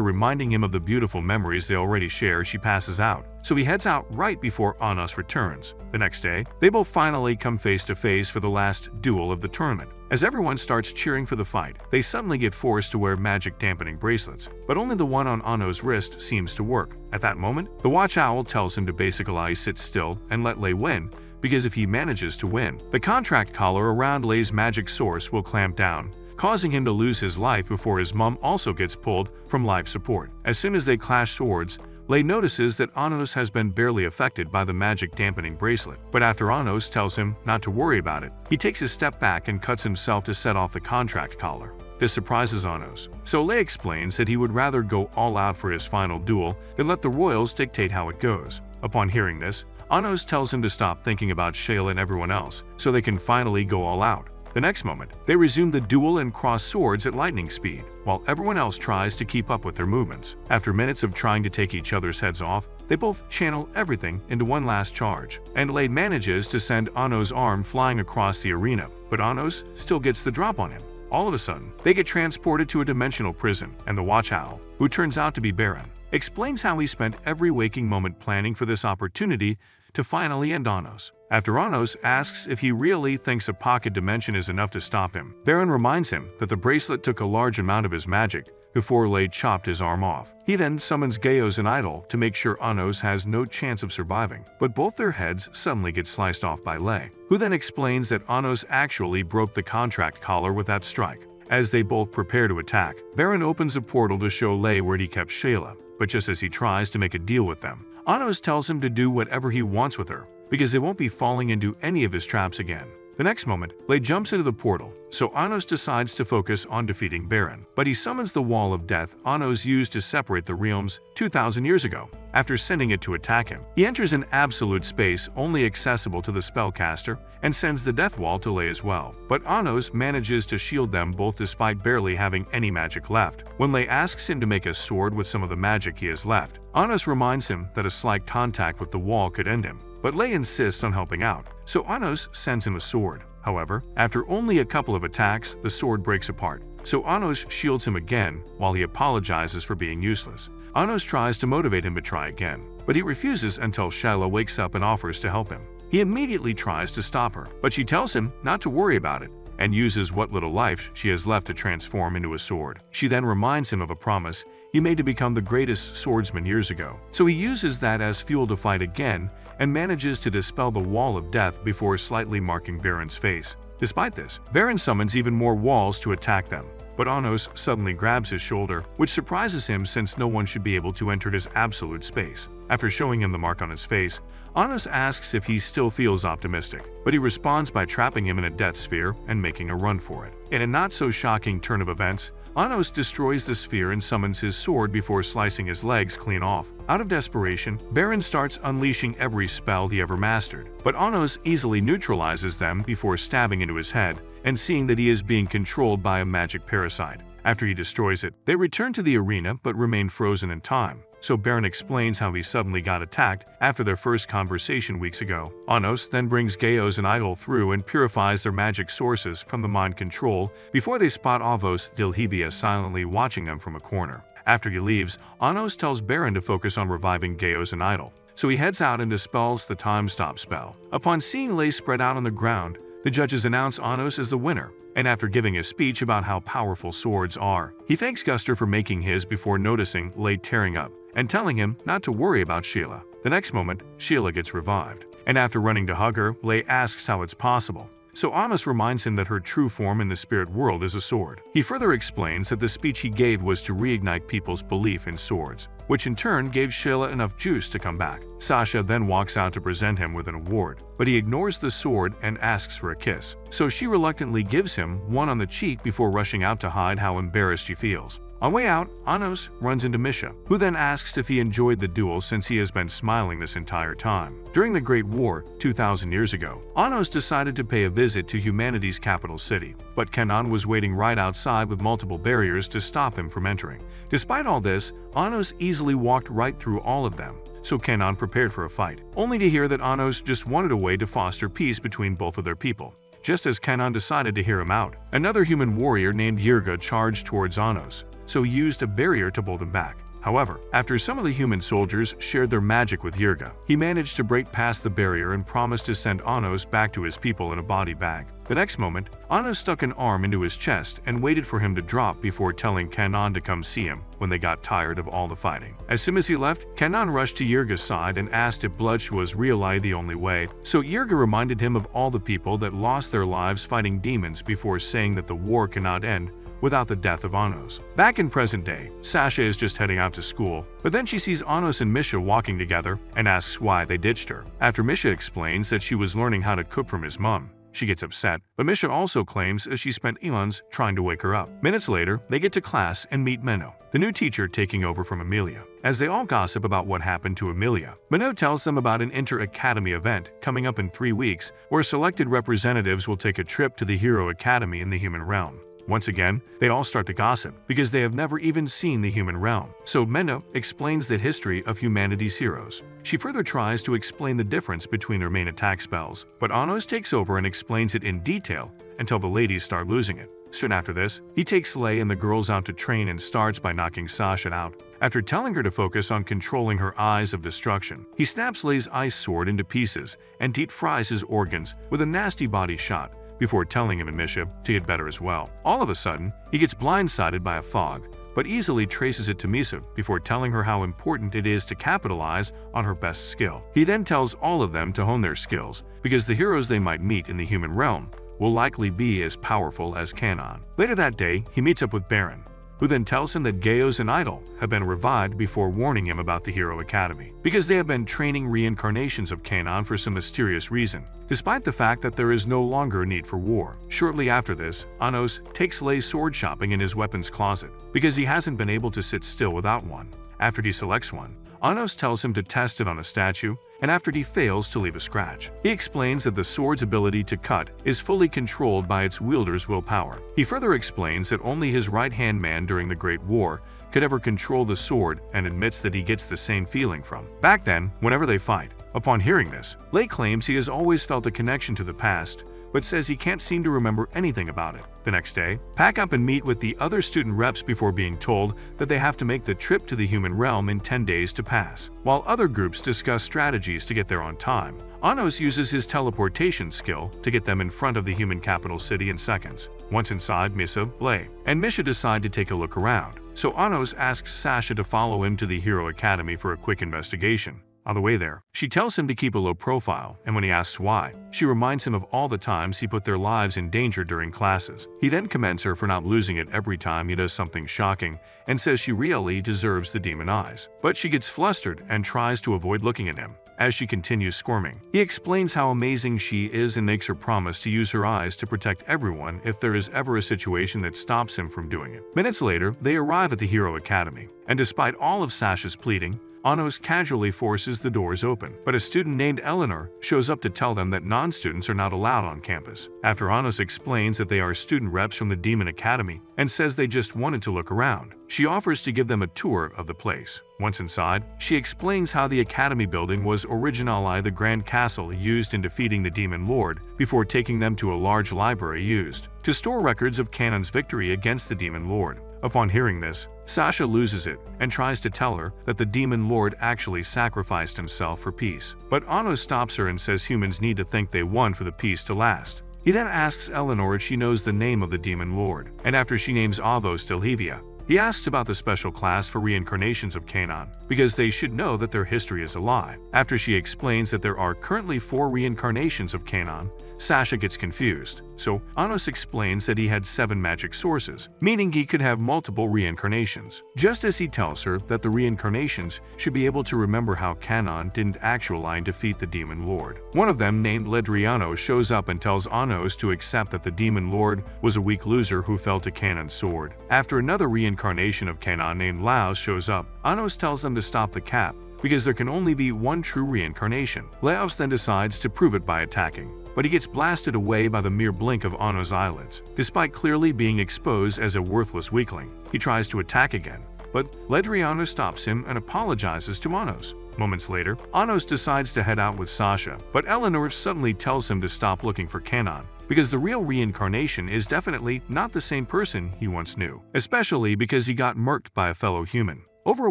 reminding him of the beautiful memories they already share, she passes out, so he heads out right before Anos returns. The next day, they both finally come face to face for the last duel of the tournament. As everyone starts cheering for the fight, they suddenly get forced to wear magic dampening bracelets, but only the one on Anos' wrist seems to work. At that moment, the Watch Owl tells him to basically sit still and let Lei win, because if he manages to win, the contract collar around Lei's magic source will clamp down, causing him to lose his life before his mum also gets pulled from life support. As soon as they clash swords, Lei notices that Anos has been barely affected by the magic dampening bracelet, but after Anos tells him not to worry about it, he takes a step back and cuts himself to set off the contract collar. This surprises Anos, so Lei explains that he would rather go all out for his final duel than let the royals dictate how it goes. Upon hearing this, Anos tells him to stop thinking about Shayla and everyone else so they can finally go all out. The next moment, they resume the duel and cross swords at lightning speed, while everyone else tries to keep up with their movements. After minutes of trying to take each other's heads off, they both channel everything into one last charge, and Lei manages to send Anos' arm flying across the arena, but Anos still gets the drop on him. All of a sudden, they get transported to a dimensional prison, and the Watch Owl, who turns out to be Baron, explains how he spent every waking moment planning for this opportunity to finally end Anos. After Anos asks if he really thinks a pocket dimension is enough to stop him, Baron reminds him that the bracelet took a large amount of his magic before Lei chopped his arm off. He then summons Gaios and Idol to make sure Anos has no chance of surviving, but both their heads suddenly get sliced off by Lei, who then explains that Anos actually broke the contract collar with that strike. As they both prepare to attack, Baron opens a portal to show Lei where he kept Shayla, but just as he tries to make a deal with them, Anos tells him to do whatever he wants with her, because they won't be falling into any of his traps again. The next moment, Lei jumps into the portal, so Anos decides to focus on defeating Baron, but he summons the Wall of Death Anos used to separate the realms 2,000 years ago. After sending it to attack him, he enters an absolute space only accessible to the spellcaster and sends the Death Wall to Lei as well. But Anos manages to shield them both despite barely having any magic left. When Lei asks him to make a sword with some of the magic he has left, Anos reminds him that a slight contact with the wall could end him. But Lei insists on helping out, so Anos sends him a sword. However, after only a couple of attacks, the sword breaks apart, so Anos shields him again while he apologizes for being useless. Anos tries to motivate him to try again, but he refuses until Shayla wakes up and offers to help him. He immediately tries to stop her, but she tells him not to worry about it and uses what little life she has left to transform into a sword. She then reminds him of a promise he made to become the greatest swordsman years ago, so he uses that as fuel to fight again and manages to dispel the Wall of Death before slightly marking Baron's face. Despite this, Baron summons even more walls to attack them, but Anos suddenly grabs his shoulder, which surprises him since no one should be able to enter his absolute space. After showing him the mark on his face, Anos asks if he still feels optimistic, but he responds by trapping him in a death sphere and making a run for it. In a not-so-shocking turn of events, Anos destroys the sphere and summons his sword before slicing his legs clean off. Out of desperation, Baron starts unleashing every spell he ever mastered, but Anos easily neutralizes them before stabbing into his head and seeing that he is being controlled by a magic parasite. After he destroys it, they return to the arena but remain frozen in time. So Baron explains how he suddenly got attacked after their first conversation weeks ago. Anos then brings Gaios and Idol through and purifies their magic sources from the mind control before they spot Avos Dilhibia silently watching them from a corner. After he leaves, Anos tells Baron to focus on reviving Gaios and Idol, so he heads out and dispels the time stop spell. Upon seeing Lei spread out on the ground, the judges announce Anos as the winner, and after giving a speech about how powerful swords are, he thanks Guster for making his before noticing Lei tearing up and telling him not to worry about Sheila. The next moment, Sheila gets revived, and after running to hug her, Lei asks how it's possible. So Anos reminds him that her true form in the spirit world is a sword. He further explains that the speech he gave was to reignite people's belief in swords, which in turn gave Sheila enough juice to come back. Sasha then walks out to present him with an award, but he ignores the sword and asks for a kiss. So she reluctantly gives him one on the cheek before rushing out to hide how embarrassed she feels. On way out, Anos runs into Misha, who then asks if he enjoyed the duel since he has been smiling this entire time. During the Great War, 2,000 years ago, Anos decided to pay a visit to humanity's capital city, but Kenan was waiting right outside with multiple barriers to stop him from entering. Despite all this, Anos easily walked right through all of them, so Kenan prepared for a fight, only to hear that Anos just wanted a way to foster peace between both of their people. Just as Kenan decided to hear him out, another human warrior named Yurga charged towards Anos, so he used a barrier to hold him back. However, after some of the human soldiers shared their magic with Yurga, he managed to break past the barrier and promised to send Anos back to his people in a body bag. The next moment, Anos stuck an arm into his chest and waited for him to drop before telling Kenan to come see him when they got tired of all the fighting. As soon as he left, Kenan rushed to Yurga's side and asked if bloodshed was really the only way, so Yurga reminded him of all the people that lost their lives fighting demons before saying that the war cannot end without the death of Anos. Back in present day, Sasha is just heading out to school, but then she sees Anos and Misha walking together and asks why they ditched her. After Misha explains that she was learning how to cook from his mom, she gets upset, but Misha also claims that she spent eons trying to wake her up. Minutes later, they get to class and meet Menno, the new teacher taking over from Amelia. As they all gossip about what happened to Amelia, Menno tells them about an inter-academy event coming up in 3 weeks where selected representatives will take a trip to the Hero Academy in the human realm. Once again, they all start to gossip because they have never even seen the human realm. So Menno explains the history of humanity's heroes. She further tries to explain the difference between their main attack spells, but Anos takes over and explains it in detail until the ladies start losing it. Soon after this, he takes Lei and the girls out to train and starts by knocking Sasha out. After telling her to focus on controlling her eyes of destruction, he snaps Lei's ice sword into pieces and deep fries his organs with a nasty body shot, before telling him and Misha to get better as well. All of a sudden, he gets blindsided by a fog, but easily traces it to Misha before telling her how important it is to capitalize on her best skill. He then tells all of them to hone their skills, because the heroes they might meet in the human realm will likely be as powerful as Kanon. Later that day, he meets up with Baron, who then tells him that Gaios and Idol have been revived before warning him about the Hero Academy, because they have been training reincarnations of Kanon for some mysterious reason, despite the fact that there is no longer a need for war. Shortly after this, Anos takes Lei sword shopping in his weapons closet, because he hasn't been able to sit still without one. After he selects one, Anos tells him to test it on a statue, and after he fails, to leave a scratch. He explains that the sword's ability to cut is fully controlled by its wielder's willpower. He further explains that only his right-hand man during the Great War could ever control the sword, and admits that he gets the same feeling from back then whenever they fight. Upon hearing this, Lei claims he has always felt a connection to the past, but says he can't seem to remember anything about it. The next day, pack up and meet with the other student reps before being told that they have to make the trip to the human realm in 10 days to pass. While other groups discuss strategies to get there on time, Anos uses his teleportation skill to get them in front of the human capital city in seconds. Once inside, Misha, Lei, and Misha decide to take a look around, so Anos asks Sasha to follow him to the Hero Academy for a quick investigation. On the way there, she tells him to keep a low profile, and when he asks why, she reminds him of all the times he put their lives in danger during classes. He then commends her for not losing it every time he does something shocking, and says she really deserves the demon eyes. But she gets flustered and tries to avoid looking at him. As she continues squirming, he explains how amazing she is and makes her promise to use her eyes to protect everyone if there is ever a situation that stops him from doing it. Minutes later, they arrive at the Hero Academy, and despite all of Sasha's pleading, Anos casually forces the doors open, but a student named Eleanor shows up to tell them that non-students are not allowed on campus. After Anos explains that they are student reps from the Demon Academy and says they just wanted to look around, she offers to give them a tour of the place. Once inside, she explains how the Academy building was originally the Grand Castle used in defeating the Demon Lord, before taking them to a large library used to store records of Kanon's victory against the Demon Lord. Upon hearing this, Sasha loses it and tries to tell her that the Demon Lord actually sacrificed himself for peace. But Anos stops her and says humans need to think they won for the peace to last. He then asks Eleanor if she knows the name of the Demon Lord, and after she names Avos Delhevia, he asks about the special class for reincarnations of Kanon, because they should know that their history is a lie. After she explains that there are currently 4 reincarnations of Kanon, Sasha gets confused, so Anos explains that he had 7 magic sources, meaning he could have multiple reincarnations, just as he tells her that the reincarnations should be able to remember how Kanon didn't actually defeat the Demon Lord. One of them, named Ledriano, shows up and tells Anos to accept that the Demon Lord was a weak loser who fell to Kanon's sword. After another reincarnation of Kanon named Laos shows up, Anos tells them to stop the cap, because there can only be one true reincarnation. Laos then decides to prove it by attacking, but he gets blasted away by the mere blink of Anos' eyelids. Despite clearly being exposed as a worthless weakling, he tries to attack again, but Ledriano stops him and apologizes to Anos. Moments later, Anos decides to head out with Sasha, but Eleanor suddenly tells him to stop looking for Kanon, because the real reincarnation is definitely not the same person he once knew, especially because he got murked by a fellow human. Over a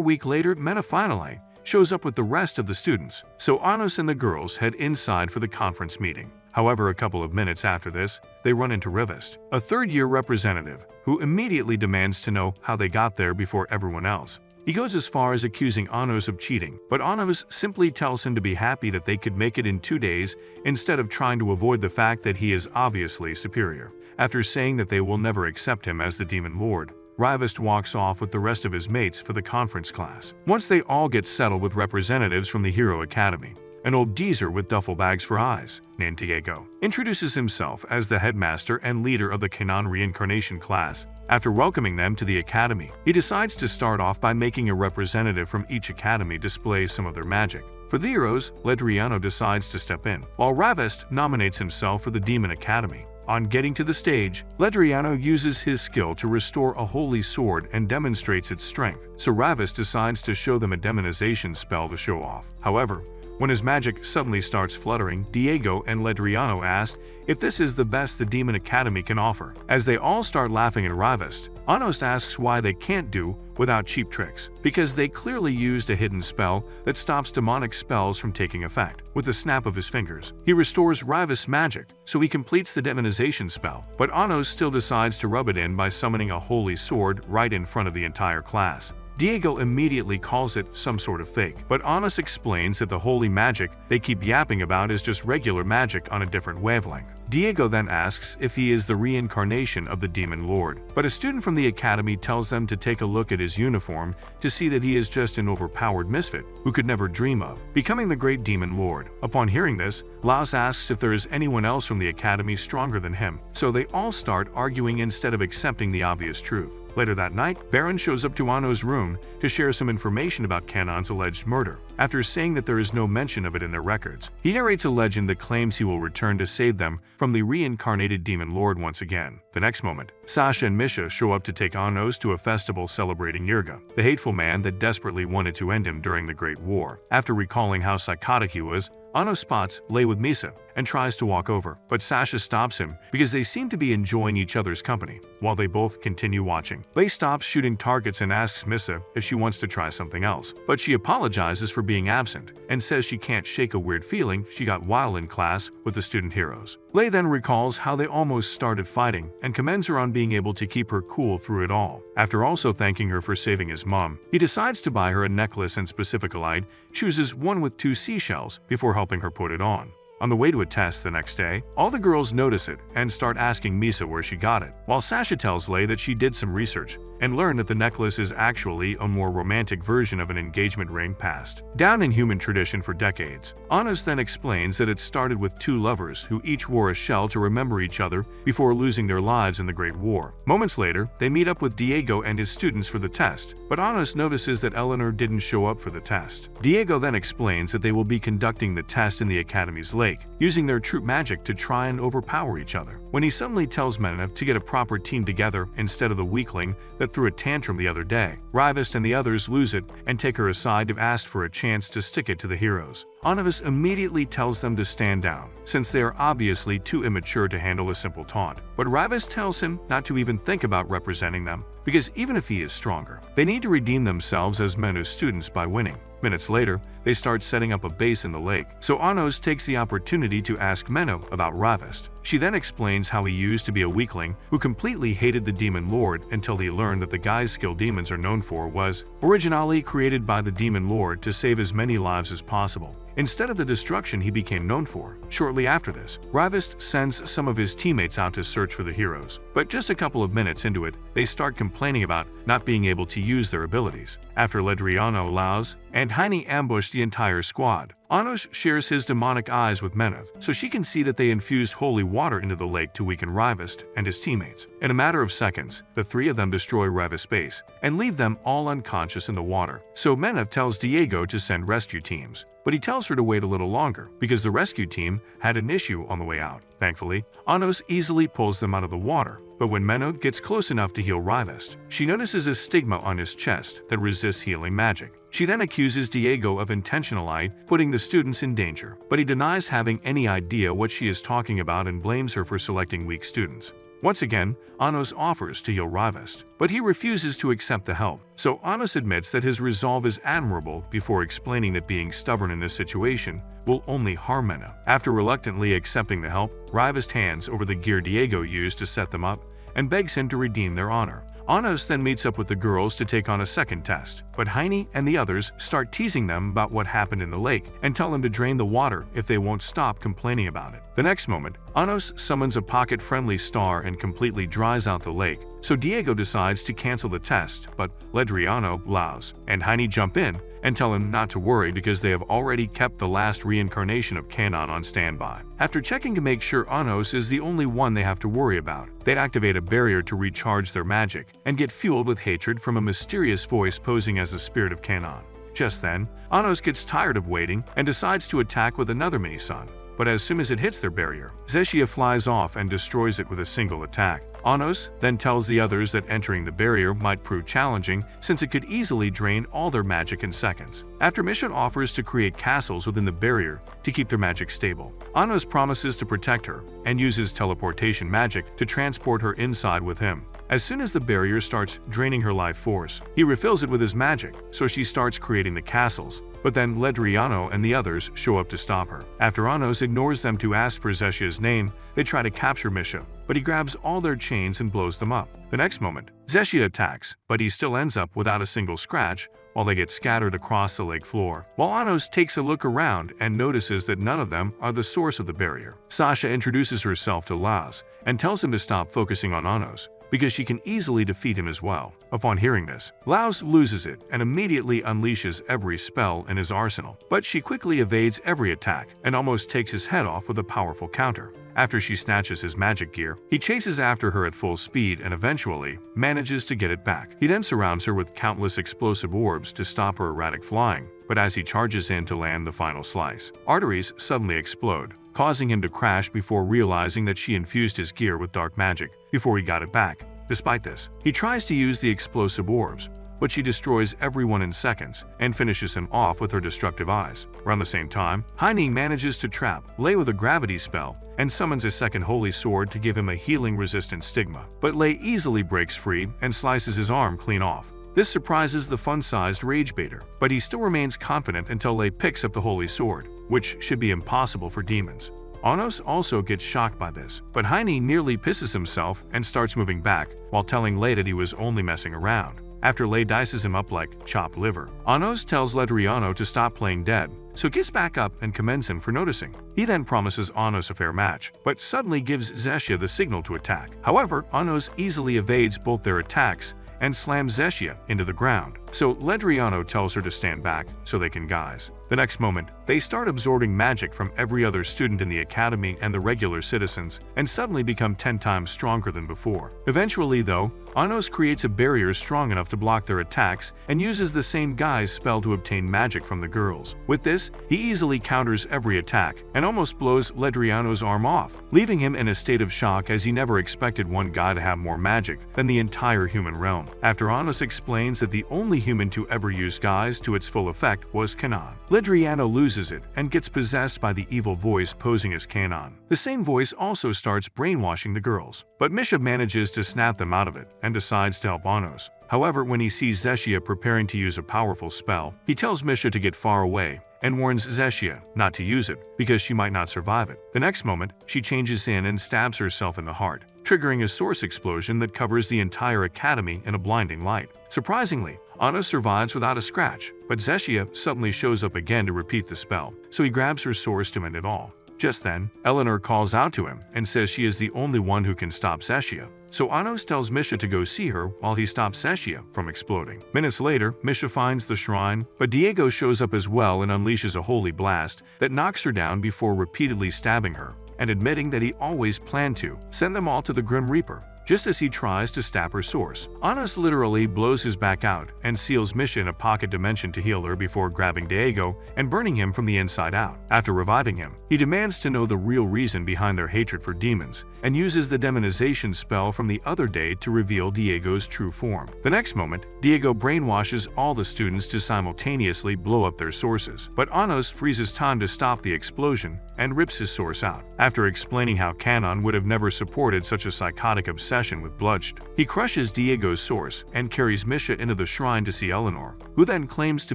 week later, Menophinolite shows up with the rest of the students, so Anos and the girls head inside for the conference meeting. However, a couple of minutes after this, they run into Rivest, a third-year representative, who immediately demands to know how they got there before everyone else. He goes as far as accusing Anos of cheating, but Anos simply tells him to be happy that they could make it in 2 days instead of trying to avoid the fact that he is obviously superior. After saying that they will never accept him as the Demon Lord, Rivest walks off with the rest of his mates for the conference class. Once they all get settled with representatives from the Hero Academy, an old geezer with duffel bags for eyes, named Diego, introduces himself as the headmaster and leader of the Kanon reincarnation class. After welcoming them to the academy, he decides to start off by making a representative from each academy display some of their magic. For the heroes, Ledriano decides to step in, while Rivest nominates himself for the Demon Academy. On getting to the stage, Ledriano uses his skill to restore a holy sword and demonstrates its strength, so Rivest decides to show them a demonization spell to show off. However, When his magic suddenly starts fluttering, Diego and Ledriano ask if this is the best the Demon Academy can offer. As they all start laughing at Rivest, Anos asks why they can't do without cheap tricks, because they clearly used a hidden spell that stops demonic spells from taking effect. With the snap of his fingers, he restores Rivest's magic, so he completes the demonization spell, but Anos still decides to rub it in by summoning a holy sword right in front of the entire class. Diego immediately calls it some sort of fake, but Anos explains that the holy magic they keep yapping about is just regular magic on a different wavelength. Diego then asks if he is the reincarnation of the Demon Lord, but a student from the academy tells them to take a look at his uniform to see that he is just an overpowered misfit who could never dream of becoming the great Demon Lord. Upon hearing this, Laos asks if there is anyone else from the academy stronger than him, so they all start arguing instead of accepting the obvious truth. Later that night, Baron shows up to Ano's room to share some information about Kanon's alleged murder. After saying that there is no mention of it in their records, he narrates a legend that claims he will return to save them from the reincarnated Demon Lord once again. The next moment, Sasha and Misha show up to take Anos to a festival celebrating Yurga, the hateful man that desperately wanted to end him during the Great War. After recalling how psychotic he was, Anos spots Lei with Misha and tries to walk over, but Sasha stops him because they seem to be enjoying each other's company, while they both continue watching. Lei stops shooting targets and asks Misha if she wants to try something else, but she apologizes for being absent and says she can't shake a weird feeling she got while in class with the student heroes. Lei then recalls how they almost started fighting and commends her on being able to keep her cool through it all. After also thanking her for saving his mom, he decides to buy her a necklace and specifically chooses one with 2 seashells before helping her put it on. On the way to a test the next day, all the girls notice it and start asking Misha where she got it, while Sasha tells Lei that she did some research and learned that the necklace is actually a more romantic version of an engagement ring passed down in human tradition for decades. Anos then explains that it started with 2 lovers who each wore a shell to remember each other before losing their lives in the Great War. Moments later, they meet up with Diego and his students for the test, but Anos notices that Eleanor didn't show up for the test. Diego then explains that they will be conducting the test in the Academy's lake, using their troop magic to try and overpower each other, when he suddenly tells Menev to get a proper team together instead of the weakling that threw a tantrum the other day. Rivest and the others lose it and take her aside to ask for a chance to stick it to the heroes. Anavis immediately tells them to stand down, since they are obviously too immature to handle a simple taunt. But Rivest tells him not to even think about representing them, because even if he is stronger, they need to redeem themselves as Menu's students by winning. Minutes later, they start setting up a base in the lake, so Anos takes the opportunity to ask Meno about Rivest. She then explains how he used to be a weakling who completely hated the Demon Lord until he learned that the guy's skill demons are known for was originally created by the Demon Lord to save as many lives as possible, instead of the destruction he became known for. Shortly after this, Rivest sends some of his teammates out to search for the heroes, but just a couple of minutes into it, they start complaining about not being able to use their abilities. After Ledriano, Laos, and Heine ambush the entire squad, Anos shares his demonic eyes with Menev, so she can see that they infused holy water into the lake to weaken Rivest and his teammates. In a matter of seconds, the 3 of them destroy Rivest's base and leave them all unconscious in the water. So Menev tells Diego to send rescue teams, but he tells her to wait a little longer because the rescue team had an issue on the way out. Thankfully, Anos easily pulls them out of the water, but when Meno gets close enough to heal Rivest, she notices a stigma on his chest that resists healing magic. She then accuses Diego of intentionally putting the students in danger, but he denies having any idea what she is talking about and blames her for selecting weak students. Once again, Anos offers to heal Rivest, but he refuses to accept the help, so Anos admits that his resolve is admirable before explaining that being stubborn in this situation will only harm Mena. After reluctantly accepting the help, Rivest hands over the gear Diego used to set them up and begs him to redeem their honor. Anos then meets up with the girls to take on a second test, but Heine and the others start teasing them about what happened in the lake and tell them to drain the water if they won't stop complaining about it. The next moment, Anos summons a pocket-friendly star and completely dries out the lake, so Diego decides to cancel the test, but Ledriano, Laos, and Heine jump in and tell him not to worry because they have already kept the last reincarnation of Kanon on standby. After checking to make sure Anos is the only one they have to worry about, they activate a barrier to recharge their magic and get fueled with hatred from a mysterious voice posing as the spirit of Kanon. Just then, Anos gets tired of waiting and decides to attack with another mini-sun. But as soon as it hits their barrier, Zeshia flies off and destroys it with a single attack. Anos then tells the others that entering the barrier might prove challenging since it could easily drain all their magic in seconds. After Misha offers to create castles within the barrier to keep their magic stable, Anos promises to protect her and uses teleportation magic to transport her inside with him. As soon as the barrier starts draining her life force, he refills it with his magic, so she starts creating the castles. But then Ledriano and the others show up to stop her. After Anos ignores them to ask for Zeshia's name, they try to capture Misha, but he grabs all their chains and blows them up. The next moment, Zeshia attacks, but he still ends up without a single scratch while they get scattered across the lake floor. While Anos takes a look around and notices that none of them are the source of the barrier, Sasha introduces herself to Laz and tells him to stop focusing on Anos, because she can easily defeat him as well. Upon hearing this, Laos loses it and immediately unleashes every spell in his arsenal, but she quickly evades every attack and almost takes his head off with a powerful counter. After she snatches his magic gear, he chases after her at full speed and eventually manages to get it back. He then surrounds her with countless explosive orbs to stop her erratic flying, but as he charges in to land the final slice, arteries suddenly explode, causing him to crash before realizing that she infused his gear with dark magic before he got it back. Despite this, he tries to use the explosive orbs, but she destroys everyone in seconds and finishes him off with her destructive eyes. Around the same time, Haining manages to trap Lei with a gravity spell and summons a second holy sword to give him a healing-resistant stigma, but Lei easily breaks free and slices his arm clean off. This surprises the fun-sized rage baiter, but he still remains confident until Lei picks up the holy sword, which should be impossible for demons. Anos also gets shocked by this, but Heine nearly pisses himself and starts moving back while telling Lei that he was only messing around. After Lei dices him up like chopped liver, Anos tells Ledriano to stop playing dead, so gets back up and commends him for noticing. He then promises Anos a fair match, but suddenly gives Zeshia the signal to attack. However, Anos easily evades both their attacks and slams Zeshia into the ground, so Ledriano tells her to stand back so they can guise. The next moment, they start absorbing magic from every other student in the academy and the regular citizens, and suddenly become 10 times stronger than before. Eventually, though, Anos creates a barrier strong enough to block their attacks and uses the same guy's spell to obtain magic from the girls. With this, he easily counters every attack and almost blows Ledriano's arm off, leaving him in a state of shock as he never expected one guy to have more magic than the entire human realm. After Anos explains that the only human to ever use guise to its full effect was Kanan, Ledriano loses it and gets possessed by the evil voice posing as Kanan. The same voice also starts brainwashing the girls, but Misha manages to snap them out of it and decides to help Anos. However, when he sees Zeshia preparing to use a powerful spell, he tells Misha to get far away and warns Zeshia not to use it because she might not survive it. The next moment, she changes in and stabs herself in the heart, triggering a source explosion that covers the entire academy in a blinding light. Surprisingly, Anos survives without a scratch, but Zeshia suddenly shows up again to repeat the spell, so he grabs her source to end it all. Just then, Eleanor calls out to him and says she is the only one who can stop Zeshia, so Anos tells Misha to go see her while he stops Zeshia from exploding. Minutes later, Misha finds the shrine, but Diego shows up as well and unleashes a holy blast that knocks her down before repeatedly stabbing her and admitting that he always planned to send them all to the Grim Reaper. Just as he tries to stab her source, Anos literally blows his back out and seals Misha in a pocket dimension to heal her before grabbing Diego and burning him from the inside out. After reviving him, he demands to know the real reason behind their hatred for demons and uses the demonization spell from the other day to reveal Diego's true form. The next moment, Diego brainwashes all the students to simultaneously blow up their sources, but Anos freezes time to stop the explosion and rips his source out. After explaining how Kanon would have never supported such a psychotic obsession with bloodshed, he crushes Diego's source and carries Misha into the shrine to see Eleanor, who then claims to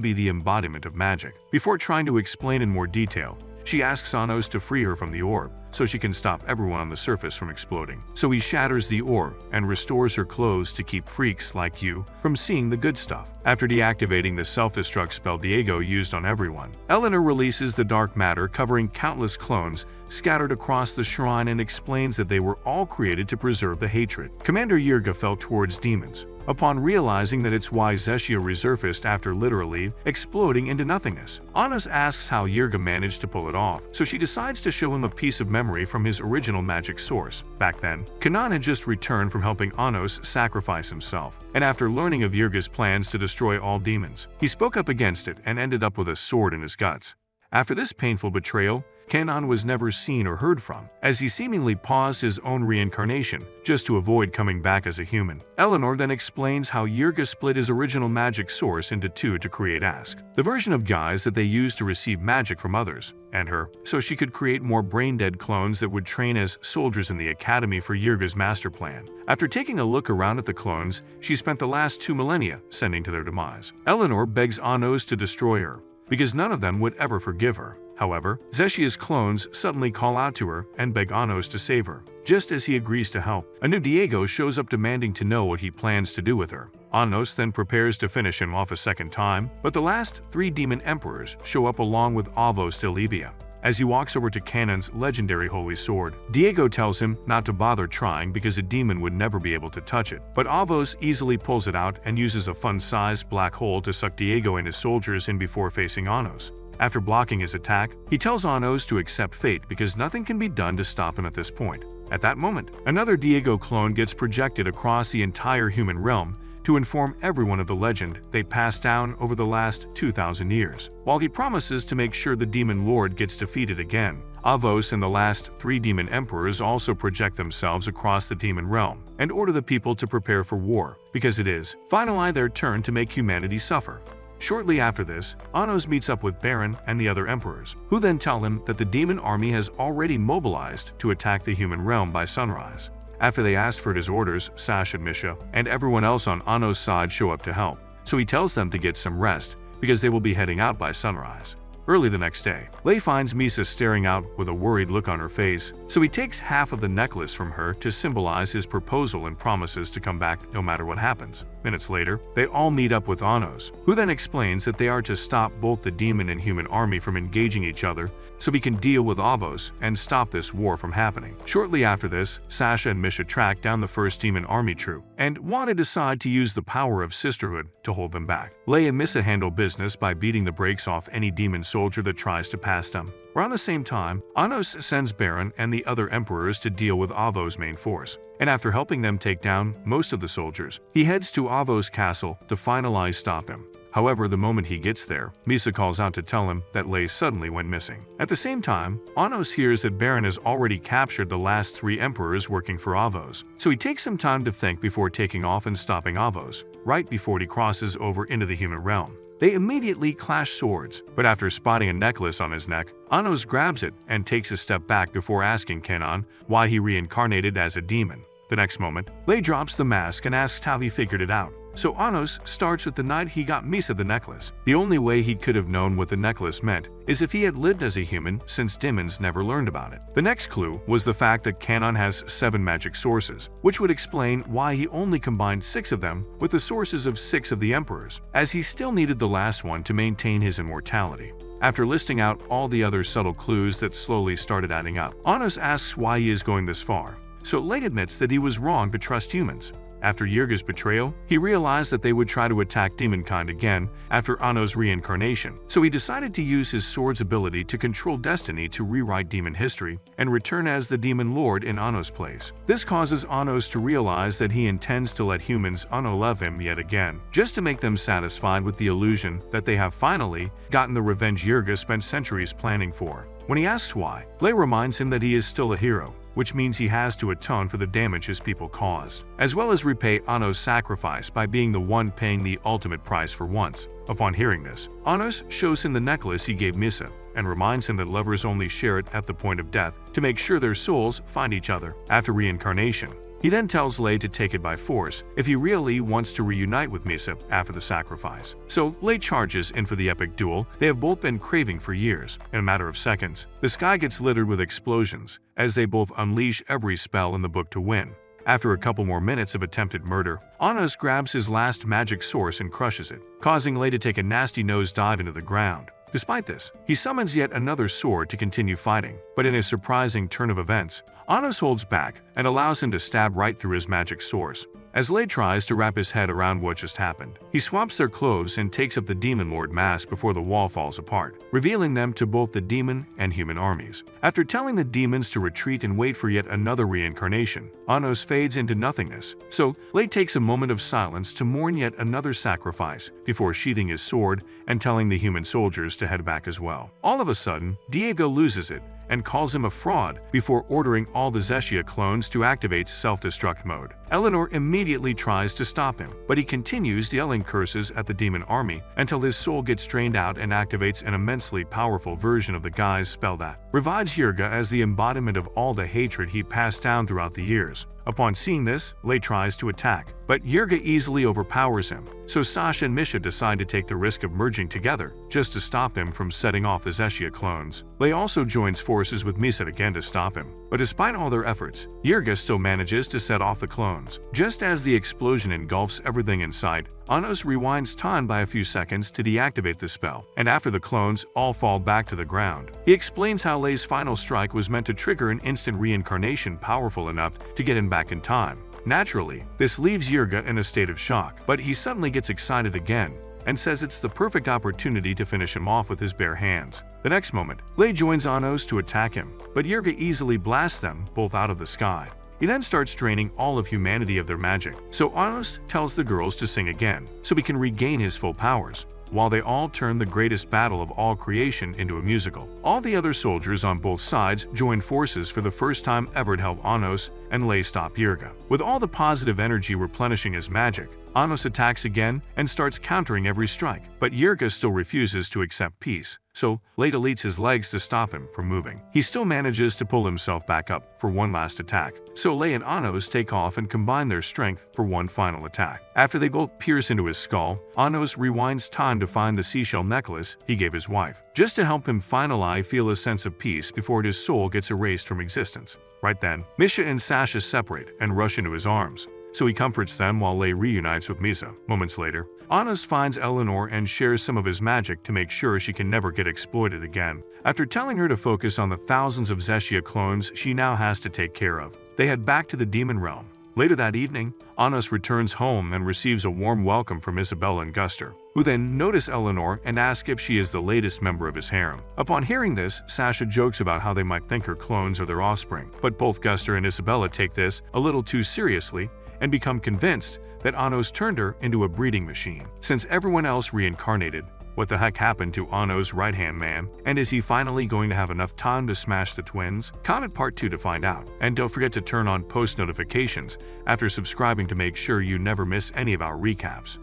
be the embodiment of magic. Before trying to explain in more detail, she asks Anos to free her from the orb so she can stop everyone on the surface from exploding. So he shatters the orb and restores her clothes to keep freaks like you from seeing the good stuff. After deactivating the self-destruct spell Diego used on everyone, Eleanor releases the dark matter covering countless clones scattered across the shrine and explains that they were all created to preserve the hatred Commander Yurga felt towards demons. Upon realizing that it's why Zeshia resurfaced after literally exploding into nothingness, Anos asks how Yurga managed to pull it off, so she decides to show him a piece of memory from his original magic source. Back then, Kanan had just returned from helping Anos sacrifice himself, and after learning of Yurga's plans to destroy all demons, he spoke up against it and ended up with a sword in his guts. After this painful betrayal, Canon was never seen or heard from, as he seemingly paused his own reincarnation just to avoid coming back as a human. Eleanor then explains how Yurga split his original magic source into two to create Ask, the version of guys that they used to receive magic from others, and her, so she could create more brain-dead clones that would train as soldiers in the academy for Yurga's master plan. After taking a look around at the clones, she spent the last 2 millennia sending to their demise. Eleanor begs Anos to destroy her, because none of them would ever forgive her. However, Zeshia's clones suddenly call out to her and beg Anos to save her. Just as he agrees to help, a new Diego shows up demanding to know what he plans to do with her. Anos then prepares to finish him off a second time, but the last 3 demon emperors show up along with Avos de Libia. As he walks over to Canon's legendary holy sword, Diego tells him not to bother trying because a demon would never be able to touch it. But Avos easily pulls it out and uses a fun-sized black hole to suck Diego and his soldiers in before facing Anos. After blocking his attack, he tells Anos to accept fate because nothing can be done to stop him at this point. At that moment, another Diego clone gets projected across the entire human realm to inform everyone of the legend they passed down over the last 2,000 years. While he promises to make sure the Demon Lord gets defeated again, Avos and the last 3 demon emperors also project themselves across the demon realm and order the people to prepare for war, because it is finally their turn to make humanity suffer. Shortly after this, Anos meets up with Baron and the other emperors, who then tell him that the demon army has already mobilized to attack the human realm by sunrise. After they ask for his orders, Sasha, Misha, and everyone else on Anos' side show up to help, so he tells them to get some rest because they will be heading out by sunrise. Early the next day, Lei finds Misha staring out with a worried look on her face, so he takes half of the necklace from her to symbolize his proposal and promises to come back no matter what happens. Minutes later, they all meet up with Anos, who then explains that they are to stop both the demon and human army from engaging each other so he can deal with Avos and stop this war from happening. Shortly after this, Sasha and Misha track down the first demon army troop and want to decide to use the power of sisterhood to hold them back. Lei and Misha handle business by beating the brakes off any demon soldier that tries to pass them. Around the same time, Anos sends Baron and the other emperors to deal with Avos' main force, and after helping them take down most of the soldiers, he heads to Avos' castle to finally stop him. However, the moment he gets there, Misha calls out to tell him that Lei suddenly went missing. At the same time, Anos hears that Baron has already captured the last 3 emperors working for Avos, so he takes some time to think before taking off and stopping Avos, right before he crosses over into the human realm. They immediately clash swords, but after spotting a necklace on his neck, Anos grabs it and takes a step back before asking Canon why he reincarnated as a demon. The next moment, Lei drops the mask and asks how he figured it out. So Anos starts with the night he got Misha the necklace. The only way he could have known what the necklace meant is if he had lived as a human, since demons never learned about it. The next clue was the fact that Canon has 7 magic sources, which would explain why he only combined 6 of them with the sources of 6 of the emperors, as he still needed the last one to maintain his immortality. After listing out all the other subtle clues that slowly started adding up, Anos asks why he is going this far. So Lei admits that he was wrong to trust humans. After Yurga's betrayal, he realized that they would try to attack demonkind again after Anos' reincarnation, so he decided to use his sword's ability to control destiny to rewrite demon history and return as the demon lord in Anos' place. This causes Anos to realize that he intends to let humans unalive him yet again, just to make them satisfied with the illusion that they have finally gotten the revenge Yurga spent centuries planning for. When he asks why, Lei reminds him that he is still a hero, which means he has to atone for the damage his people caused, as well as repay Anos' sacrifice by being the one paying the ultimate price for once. Upon hearing this, Anos shows him the necklace he gave Misha and reminds him that lovers only share it at the point of death to make sure their souls find each other after reincarnation. He then tells Lei to take it by force if he really wants to reunite with Misha after the sacrifice. So Lei charges in for the epic duel they have both been craving for years. In a matter of seconds, the sky gets littered with explosions as they both unleash every spell in the book to win. After a couple more minutes of attempted murder, Anos grabs his last magic source and crushes it, causing Lei to take a nasty nosedive into the ground. Despite this, he summons yet another sword to continue fighting, but in a surprising turn of events, Anos holds back and allows him to stab right through his magic source. As Lei tries to wrap his head around what just happened, he swaps their clothes and takes up the Demon Lord mask before the wall falls apart, revealing them to both the demon and human armies. After telling the demons to retreat and wait for yet another reincarnation, Anos fades into nothingness, so Lei takes a moment of silence to mourn yet another sacrifice before sheathing his sword and telling the human soldiers to head back as well. All of a sudden, Diego loses it and calls him a fraud before ordering all the Zeshia clones to activate self-destruct mode. Eleanor immediately tries to stop him, but he continues yelling curses at the demon army until his soul gets drained out and activates an immensely powerful version of the guy's spell that revives Yurga as the embodiment of all the hatred he passed down throughout the years. Upon seeing this, Lei tries to attack, but Yurga easily overpowers him, so Sasha and Misha decide to take the risk of merging together just to stop him from setting off the Zeshia clones. Lei also joins forces with Misha again to stop him, but despite all their efforts, Yurga still manages to set off the clones. Just as the explosion engulfs everything in sight, Anos rewinds time by a few seconds to deactivate the spell, and after the clones all fall back to the ground, he explains how Lei's final strike was meant to trigger an instant reincarnation powerful enough to get him back in time. Naturally, this leaves Yurga in a state of shock, but he suddenly gets excited again and says it's the perfect opportunity to finish him off with his bare hands. The next moment, Lei joins Anos to attack him, but Yurga easily blasts them both out of the sky. He then starts draining all of humanity of their magic, so Anos tells the girls to sing again so he can regain his full powers, while they all turn the greatest battle of all creation into a musical. All the other soldiers on both sides join forces for the first time ever to help Anos and Lei stop Yurga. With all the positive energy replenishing his magic, Anos attacks again and starts countering every strike, but Yurga still refuses to accept peace, so Lei deletes his legs to stop him from moving. He still manages to pull himself back up for one last attack, so Lei and Anos take off and combine their strength for one final attack. After they both pierce into his skull, Anos rewinds time to find the seashell necklace he gave his wife, just to help him finally feel a sense of peace before his soul gets erased from existence. Right then, Misha and Sasha separate and rush into his arms, so he comforts them while Lei reunites with Misha. Moments later, Anos finds Eleanor and shares some of his magic to make sure she can never get exploited again. After telling her to focus on the thousands of Zeshia clones she now has to take care of, they head back to the demon realm. Later that evening, Anos returns home and receives a warm welcome from Isabella and Guster, who then notice Eleanor and ask if she is the latest member of his harem. Upon hearing this, Sasha jokes about how they might think her clones are their offspring, but both Guster and Isabella take this a little too seriously and become convinced that Anos turned her into a breeding machine. Since everyone else reincarnated, what the heck happened to Anos' right-hand man? And is he finally going to have enough time to smash the twins? Comment part 2 to find out. And don't forget to turn on post notifications after subscribing to make sure you never miss any of our recaps.